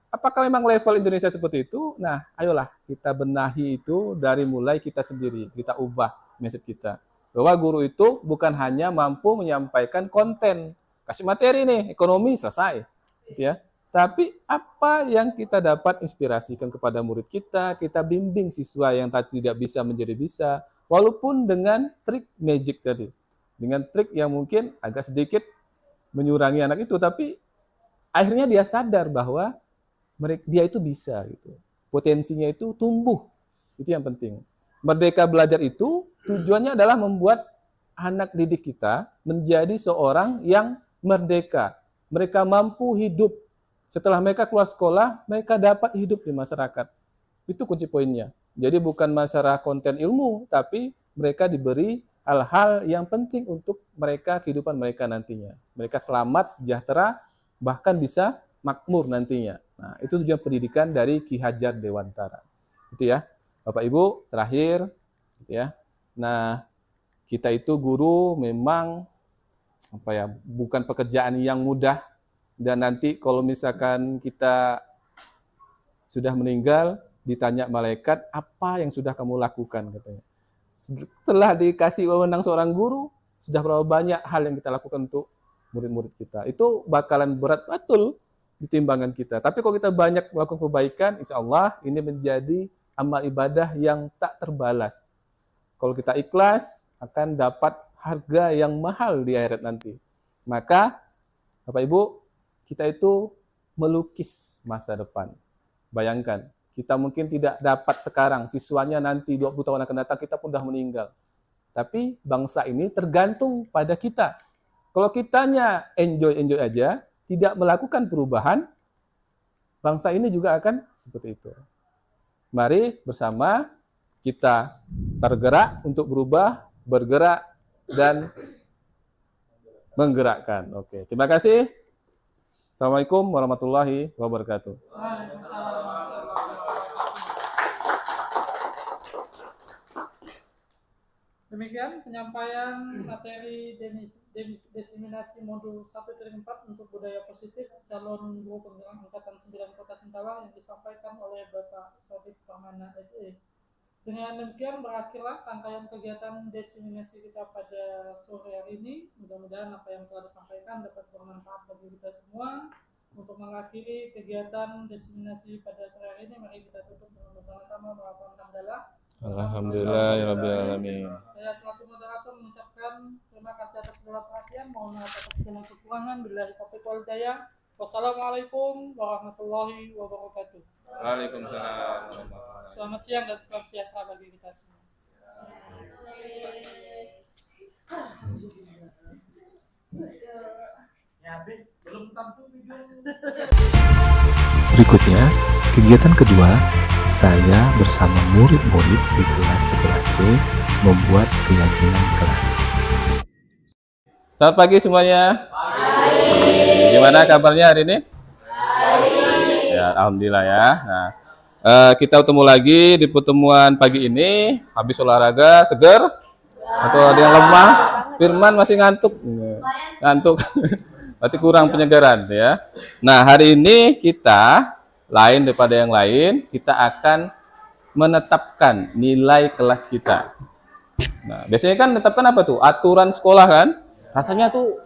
apakah memang level Indonesia seperti itu? Nah, ayolah kita benahi itu dari mulai kita sendiri, kita ubah mindset kita. Bahwa guru itu bukan hanya mampu menyampaikan konten, kasih materi nih, ekonomi selesai, gitu ya. Tapi apa yang kita dapat inspirasikan kepada murid kita bimbing siswa yang tadi tidak bisa menjadi bisa, walaupun dengan trik magic tadi, dengan trik yang mungkin agak sedikit menyurangi anak itu, tapi akhirnya dia sadar bahwa dia itu bisa gitu. Potensinya itu tumbuh. Itu yang penting. Merdeka Belajar itu tujuannya adalah membuat anak didik kita menjadi seorang yang merdeka. Mereka mampu hidup. Setelah mereka keluar sekolah, mereka dapat hidup di masyarakat. Itu kunci poinnya. Jadi bukan masalah konten ilmu, tapi mereka diberi hal-hal yang penting untuk mereka, kehidupan mereka nantinya. Mereka selamat, sejahtera, bahkan bisa makmur nantinya. Nah, itu tujuan pendidikan dari Ki Hajar Dewantara. Itu ya, Bapak Ibu, terakhir, gitu ya. Nah, kita itu guru memang bukan pekerjaan yang mudah, dan nanti kalau misalkan kita sudah meninggal, ditanya malaikat, apa yang sudah kamu lakukan, katanya. Setelah dikasih wewenang seorang guru, sudah berapa banyak hal yang kita lakukan untuk murid-murid kita. Itu bakalan berat betul di timbangan kita. Tapi kalau kita banyak melakukan kebaikan, insya Allah ini menjadi amal ibadah yang tak terbalas. Kalau kita ikhlas, akan dapat harga yang mahal di akhirat nanti. Maka, Bapak Ibu, kita itu melukis masa depan. Bayangkan, kita mungkin tidak dapat sekarang, siswanya nanti 20 tahun akan datang, kita pun sudah meninggal. Tapi bangsa ini tergantung pada kita. Kalau kitanya enjoy aja, tidak melakukan perubahan, bangsa ini juga akan seperti itu. Mari bersama kita tergerak untuk berubah, bergerak, dan menggerakkan. Oke, terima kasih. Assalamualaikum warahmatullahi wabarakatuh. Demikian penyampaian materi diseminasi modul 1-4 untuk budaya positif calon guru penggerak angkatan 9 Kota Singkawang yang disampaikan oleh Bapak Sodik Pramana SE. Dengan demikian berakhirlah rangkaian kegiatan diseminasi kita pada sore hari ini. Mudah-mudahan apa yang telah disampaikan dapat bermanfaat bagi kita semua. Untuk mengakhiri kegiatan diseminasi pada sore hari ini, mari kita tutup dengan bersama-sama melakukan hamdalah. Alhamdulillahirrahmanirrahim. Saya selaku moderator mengucapkan terima kasih atas segala perhatian. Mohon maaf atas segala kekurangan. Billahi taufiq wal hidayah. Wassalamualaikum warahmatullahi wabarakatuh. Waalaikumsalam. Selamat siang dan selamat sejahtera bagi kita semua. Berikutnya, kegiatan kedua, saya bersama murid-murid di kelas 11C membuat keyakinan kelas. Selamat pagi semuanya. Pagi. Gimana kabarnya hari ini? Baik. Ya, alhamdulillah ya. Nah, kita ketemu lagi di pertemuan pagi ini. Habis olahraga, seger? Atau ada yang lemah? Firman masih ngantuk? Ngantuk. Berarti kurang penyegaran ya. Nah, hari ini kita lain daripada yang lain, kita akan menetapkan nilai kelas kita. Nah, biasanya kan menetapkan apa tuh? Aturan sekolah kan? Rasanya tuh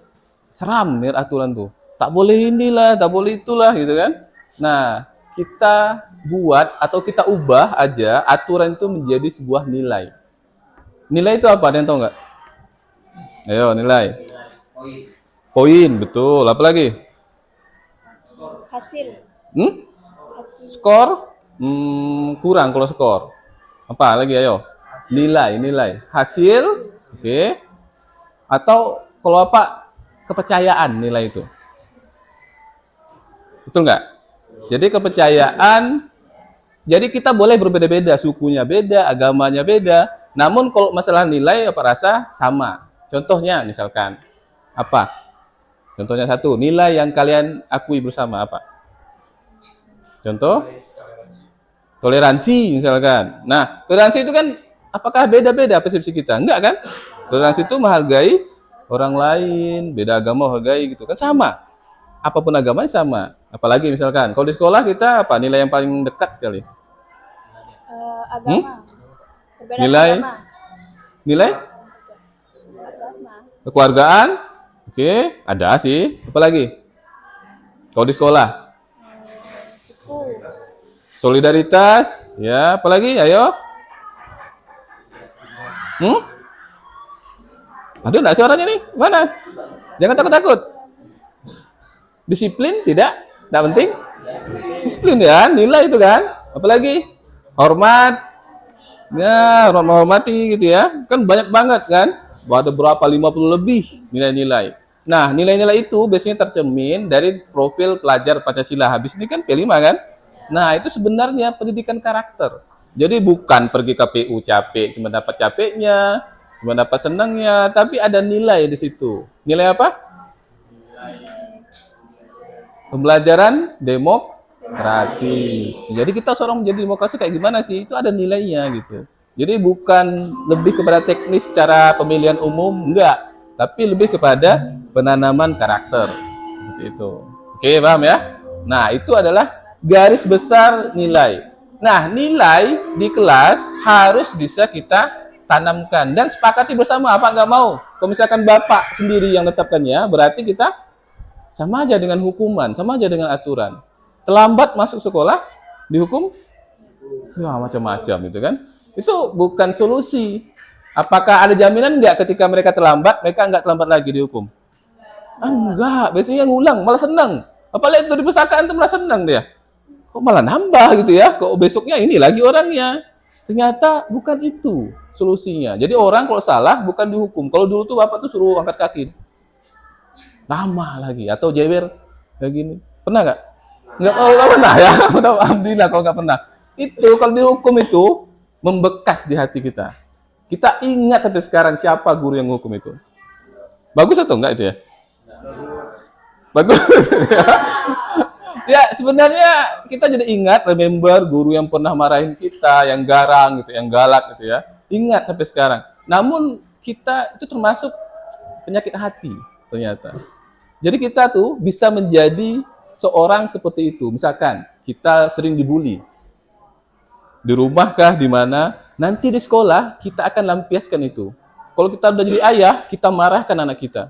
seram nih aturan tuh. Tak boleh inilah, tak boleh itulah gitu kan. Nah, kita buat atau kita ubah aja aturan itu menjadi sebuah nilai. Nilai itu apa? Ada yang tahu nggak? Ayo, nilai. Poin, betul. Apa lagi? Hasil. Skor? Kurang kalau skor. Apa lagi? Ayo. Nilai. Hasil, oke. Atau kalau apa? Kepercayaan nilai itu. Betul nggak? Jadi kepercayaan, jadi kita boleh berbeda-beda, sukunya beda, agamanya beda. Namun kalau masalah nilai apa rasa sama. Contohnya misalkan apa? Contohnya satu, nilai yang kalian akui bersama apa? Contoh? Toleransi misalkan. Nah, toleransi itu kan apakah beda-beda persepsi kita? Enggak kan? Toleransi itu menghargai orang lain, beda agama menghargai gitu kan sama. Apapun agamanya sama. Apalagi misalkan kalau di sekolah kita apa nilai yang paling dekat sekali? Agama. Nilai? Agama. Nilai? Agama. Kekeluargaan? Oke, ada sih. Apa lagi? Kalau di sekolah? Suku. Solidaritas, ya. Apa lagi? Ayo. Aduh, enggak suaranya nih. Mana? Jangan takut-takut. Disiplin tidak? Tidak penting? Disiplin ya, nilai itu kan. Apalagi? Hormat. Ya, hormat menghormati gitu ya. Kan banyak banget kan. Ada berapa 50 lebih nilai-nilai. Nah, nilai-nilai itu biasanya tercermin dari profil pelajar Pancasila. Habis ini kan P5 kan? Nah, itu sebenarnya pendidikan karakter. Jadi bukan pergi ke PU capek, cuma dapat capeknya, cuma dapat senangnya, tapi ada nilai di situ. Nilai apa? Pembelajaran demokratis. Jadi kita seorang menjadi demokrasi kayak gimana sih? Itu ada nilainya gitu. Jadi bukan lebih kepada teknis cara pemilihan umum, enggak. Tapi lebih kepada penanaman karakter. Seperti itu. Oke, paham ya? Nah, itu adalah garis besar nilai. Nah, nilai di kelas harus bisa kita tanamkan. Dan sepakati bersama, apa nggak mau? Kalau misalkan Bapak sendiri yang tetapkannya, berarti kita sama aja dengan hukuman, sama aja dengan aturan. Terlambat masuk sekolah, dihukum? Ya, macam-macam gitu kan. Itu bukan solusi. Apakah ada jaminan enggak ketika mereka terlambat, mereka enggak terlambat lagi dihukum? Enggak, biasanya ngulang, malah senang. Apalagi itu di perpustakaan itu malah senang dia. Kok malah nambah gitu ya? Kok besoknya ini lagi orangnya? Ternyata bukan itu solusinya. Jadi orang kalau salah bukan dihukum. Kalau dulu tuh Bapak tuh suruh angkat kaki. Lama lagi atau jewer kayak gini. Pernah nggak? Nggak pernah ya. Alhamdulillah kalau nggak pernah. Itu kalau dihukum itu membekas di hati kita. Kita ingat sampai sekarang siapa guru yang hukum itu. Bagus atau enggak itu ya? Bagus. Ya sebenarnya kita jadi ingat, remember guru yang pernah marahin kita, yang garang gitu, yang galak gitu ya. Ingat sampai sekarang. Namun kita itu termasuk penyakit hati ternyata. Jadi kita tuh bisa menjadi seorang seperti itu. Misalkan kita sering dibully. Di rumah kah, di mana? Nanti di sekolah kita akan lampiaskan itu. Kalau kita udah jadi ayah, kita marahkan anak kita.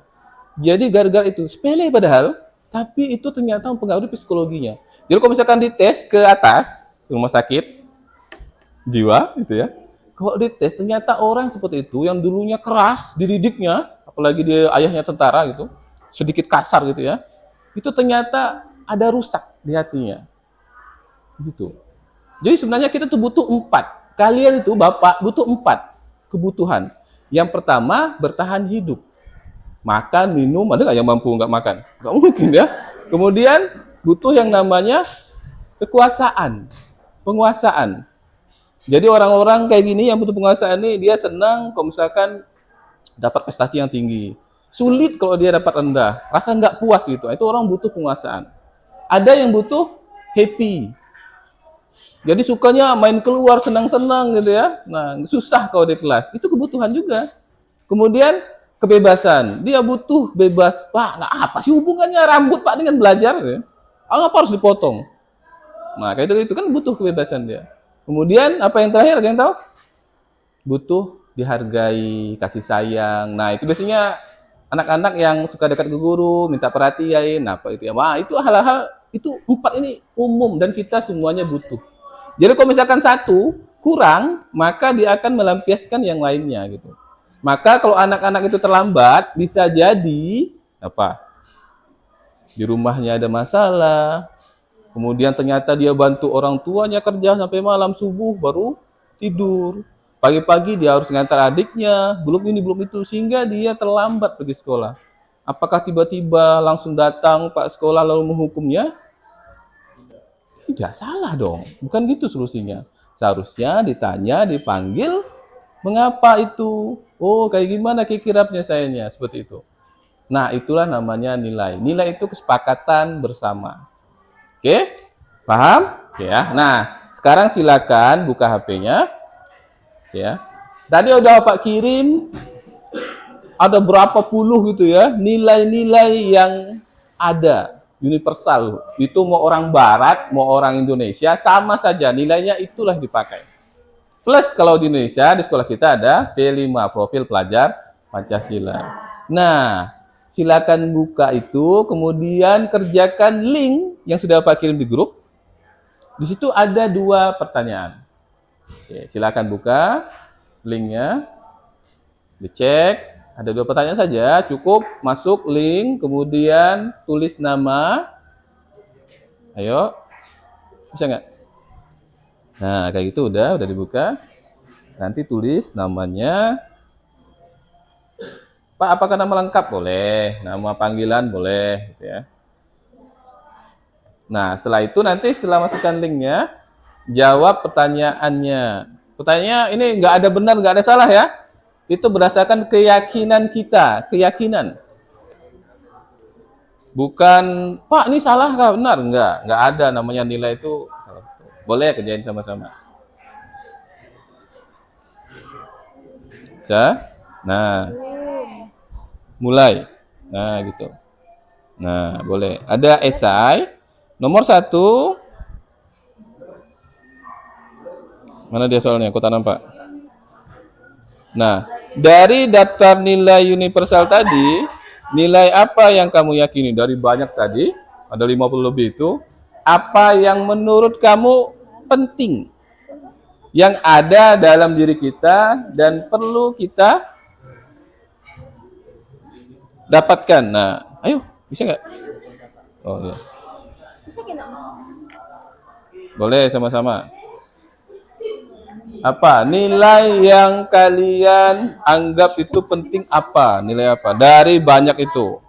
Jadi gara-gara itu sepele padahal, tapi itu ternyata mempengaruhi psikologinya. Jadi kalau misalkan dites ke atas rumah sakit jiwa gitu ya, kalau dites ternyata orang seperti itu yang dulunya keras dididiknya, apalagi dia ayahnya tentara gitu, sedikit kasar gitu ya, itu ternyata ada rusak di hatinya, gitu. Jadi sebenarnya kita tuh butuh 4. Kalian itu Bapak butuh 4 kebutuhan. Yang pertama bertahan hidup. Makan, minum, ada nggak yang mampu nggak makan? Nggak mungkin ya. Kemudian butuh yang namanya kekuasaan, penguasaan. Jadi orang-orang kayak gini yang butuh penguasaan ini, dia senang kalau misalkan dapat prestasi yang tinggi. Sulit kalau dia dapat rendah, rasa nggak puas gitu. Itu orang butuh penguasaan. Ada yang butuh happy. Jadi sukanya main keluar senang-senang gitu ya. Nah, susah kalau di kelas. Itu kebutuhan juga. Kemudian kebebasan. Dia butuh bebas. Pak, nah apa sih hubungannya rambut Pak dengan belajar? Ya? Apa harus dipotong? Nah, kayak itu kan butuh kebebasan dia. Kemudian apa yang terakhir? Ada yang tahu? Butuh dihargai, kasih sayang. Nah, itu biasanya anak-anak yang suka dekat ke guru, minta perhatian, apa itu ya. Wah, itu hal-hal itu 4 ini umum dan kita semuanya butuh. Jadi kalau misalkan 1 kurang, maka dia akan melampiaskan yang lainnya gitu. Maka kalau anak-anak itu terlambat, bisa jadi apa? Di rumahnya ada masalah. Kemudian ternyata dia bantu orang tuanya kerja sampai malam, subuh baru tidur. Pagi-pagi dia harus ngantar adiknya, belum ini belum itu, sehingga dia terlambat pergi sekolah. Apakah tiba-tiba langsung datang Pak sekolah lalu menghukumnya? Tidak salah dong, bukan gitu solusinya. Seharusnya ditanya, dipanggil, mengapa itu? Oh, kayak gimana kira-kiranya sayanya, seperti itu. Nah, itulah namanya nilai. Nilai itu kesepakatan bersama. Oke? Paham? Oke ya. Nah, sekarang silakan buka HP-nya. Ya. Tadi udah Pak kirim ada berapa puluh gitu ya, nilai-nilai yang ada. Universal, itu mau orang Barat, mau orang Indonesia, sama saja nilainya itulah dipakai. Plus kalau di Indonesia, di sekolah kita ada P5, profil pelajar Pancasila. Nah, silakan buka itu, kemudian kerjakan link yang sudah Pak kirim di grup. Di situ ada 2 pertanyaan. Oke, silakan buka linknya, dicek. Ada 2 pertanyaan saja, cukup masuk link, kemudian tulis nama. Ayo, bisa nggak? Nah, kayak gitu udah dibuka. Nanti tulis namanya. Pak, apakah nama lengkap? Boleh. Nama panggilan boleh, gitu ya. Nah, setelah itu nanti setelah masukkan linknya, jawab pertanyaannya. Pertanyaannya ini nggak ada benar, nggak ada salah ya. Itu berdasarkan keyakinan kita, keyakinan. Bukan, Pak, ini salah kah? Benar? Nggak ada namanya nilai itu. Boleh kerjain sama-sama. Nah, mulai. Nah, gitu. Nah, boleh. Ada esai. Nomor 1. Mana dia soalnya? Kok tak nampak? Nah, dari daftar nilai universal tadi, nilai apa yang kamu yakini? Dari banyak tadi, ada 50 lebih itu. Apa yang menurut kamu penting? Yang ada dalam diri kita dan perlu kita dapatkan. Nah, ayo, bisa nggak? Oh iya. Boleh sama-sama. Apa nilai yang kalian anggap itu penting apa? Nilai apa? Dari banyak itu.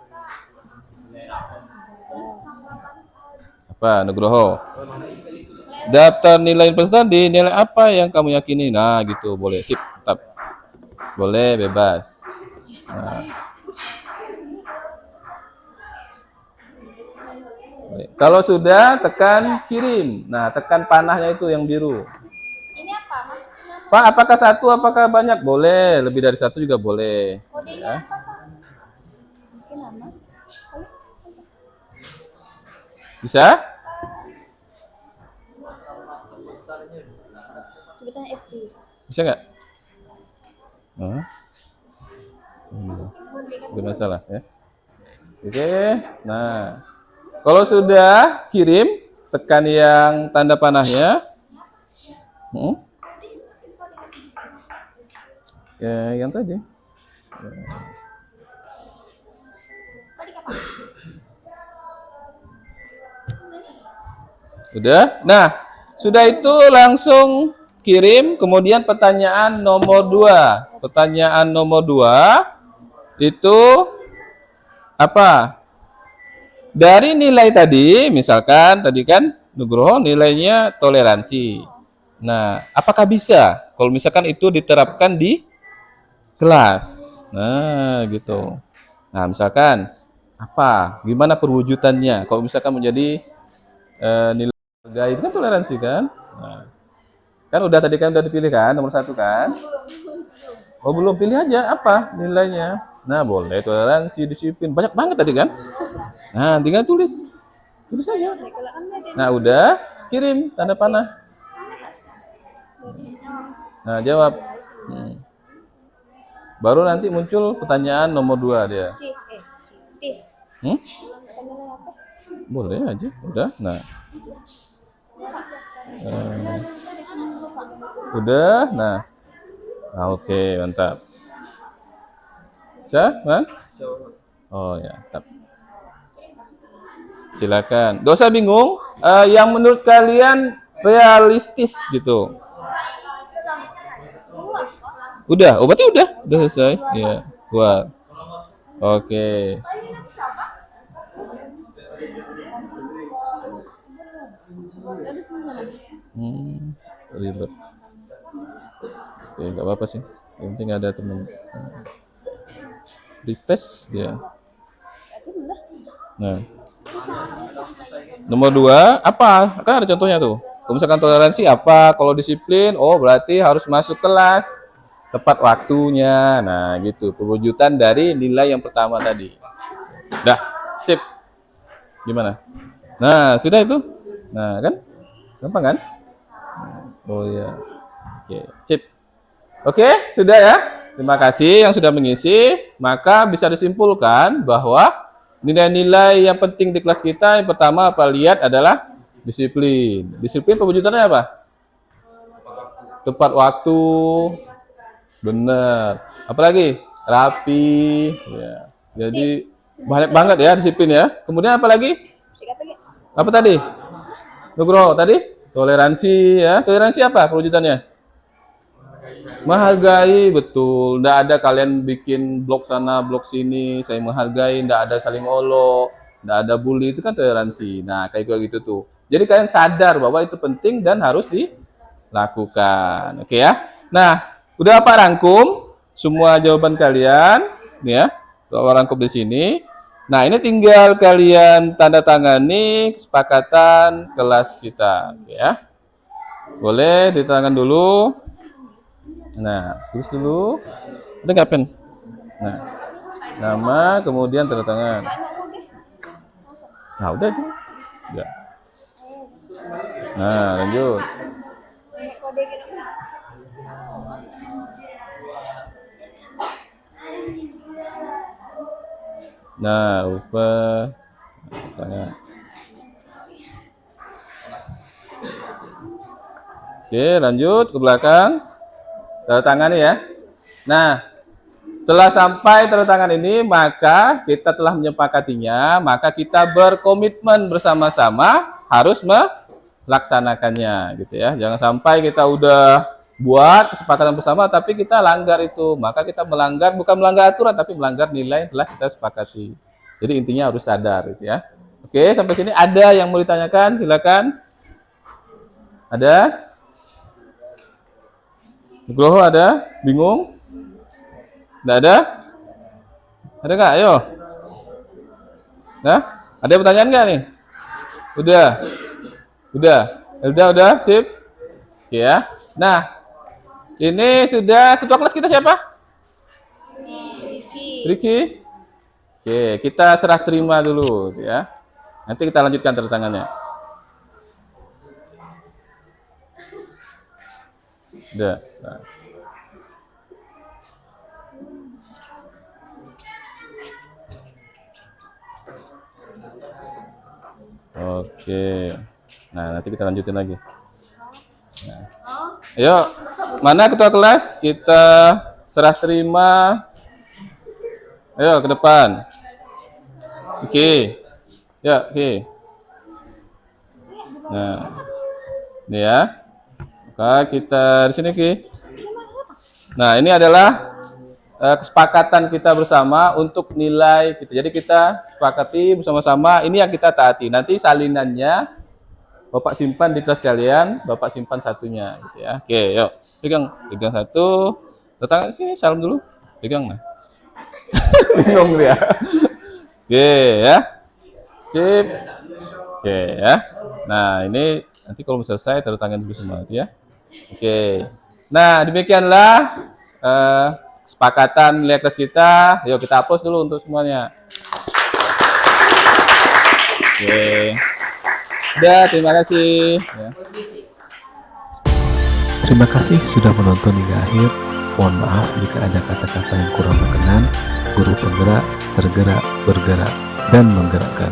Apa, Nugroho? Daftar nilai peserta di nilai apa yang kamu yakini? Nah, gitu. Boleh, sip, tetap. Boleh, bebas. Nah. Kalau sudah, tekan kirim. Nah, tekan panahnya itu yang biru. Ini apa maksudnya? Pak, apakah satu, apakah banyak? Boleh, lebih dari satu juga boleh. Kodenya apa, Pak? Mungkin nama. Bisa? Sebutan SD. Bisa nggak? Gak masalah ya. Oke, nah. Kalau sudah kirim, tekan yang tanda panahnya. Ya, yang tadi. Udah? Nah, sudah itu langsung kirim, kemudian pertanyaan nomor 2. Pertanyaan nomor 2 itu apa? Dari nilai tadi, misalkan tadi kan Nugroho nilainya toleransi. Nah, apakah bisa kalau misalkan itu diterapkan di kelas? Nah, gitu. Nah, misalkan apa? Gimana perwujudannya? Kalau misalkan menjadi nilai harga itu kan toleransi kan? Nah, kan udah tadi kan udah dipilih kan nomor 1 kan? Oh, belum, pilih aja apa nilainya. Nah, boleh toleransi, disiplin, banyak banget tadi kan? Nah, tinggal tulis aja. Nah, udah kirim tanda panah. Nah, jawab. Baru nanti muncul pertanyaan nomor 2 dia. Boleh aja, udah. Nah, udah. Nah, oke, mantap. Bisa, kan? Oh ya, mantap. Silakan. Gak usah bingung. Yang menurut kalian realistis gitu. Udah, berarti udah selesai. Ya, buat. Oke. Ribet. Oke, nggak apa-apa sih. Yang penting ada teman. Request dia. Nah. Nomor 2, apa? Kan ada contohnya tuh. Kalau misalkan toleransi apa? Kalau disiplin, oh berarti harus masuk kelas tepat waktunya. Nah, gitu. Perwujudan dari nilai yang pertama tadi. Dah, sip. Gimana? Nah, sudah itu. Nah, kan? Gampang kan? Oh ya. Oke, sip. Oke, sudah ya. Terima kasih yang sudah mengisi. Maka bisa disimpulkan bahwa nilai-nilai yang penting di kelas kita yang pertama apa lihat adalah disiplin. Disiplin perwujudannya apa? Tepat waktu. Benar. Apalagi? Rapi. Ya. Jadi banyak banget ya disiplin ya. Kemudian apa lagi? Apa tadi? Nugroho tadi? Toleransi ya. Toleransi apa perwujudannya? Menghargai, betul. Nggak ada kalian bikin blog sana, blog sini, saya menghargai, nggak ada saling olok, nggak ada bully, itu kan toleransi. Nah, kayak gitu tuh. Jadi kalian sadar bahwa itu penting dan harus dilakukan. Oke ya. Nah, udah apa rangkum semua jawaban kalian, ya. Udah rangkum di sini. Nah, ini tinggal kalian tanda tangani kesepakatan kelas kita, oke ya. Boleh ditandatangan dulu. Nah, tulis dulu. Udah nggak pen? Nah, nama, kemudian tanda tangan. Nah, udah tulis. Ya. Nah, lanjut. Nah, lupa. Tanya. Oke, lanjut ke belakang. Tanda tangan ya. Nah, setelah sampai tanda tangan ini, maka kita telah menyepakatinya, maka kita berkomitmen bersama-sama harus melaksanakannya, gitu ya. Jangan sampai kita udah buat kesepakatan bersama, tapi kita langgar itu. Maka kita melanggar, bukan melanggar aturan, tapi melanggar nilai yang telah kita sepakati. Jadi intinya harus sadar, gitu ya. Oke, sampai sini ada yang mau ditanyakan? Silakan. Ada? Nugroho ada? Bingung? Nggak ada? Ada nggak? Ayo. Nah, ada pertanyaan nggak nih? Udah? Udah? Sip? Oke ya. Nah, ini sudah ketua kelas kita siapa? Ricky. Oke, kita serah terima dulu ya. Nanti kita lanjutkan tanda tangannya. Udah. Nah. Oke. Nah, nanti kita lanjutin lagi. Nah. Ayo, mana ketua kelas? Kita serah terima. Ayo ke depan. Oke. Ya, oke. Nah. Ini ya. Maka kita di sini, Ki. Nah, ini adalah kesepakatan kita bersama untuk nilai kita. Jadi kita sepakati bersama-sama ini yang kita taati. Nanti salinannya Bapak simpan di kelas kalian, Bapak simpan satunya gitu ya. Oke, yuk. Pegang satu. Datang sini, salam dulu. Pegang nah. Bingung dia. Oke, ya. Sip. Oke, ya. Nah, ini nanti kalau selesai taruh tangan dulu semua ya. Oke. Nah, demikianlah kesepakatan nilai kelas kita. Yuk kita hapus dulu untuk semuanya. Oke. Udah, terima kasih. Ya. Terima kasih sudah menonton hingga akhir. Mohon maaf jika ada kata-kata yang kurang berkenan. Guru penggerak, tergerak, bergerak, dan menggerakkan.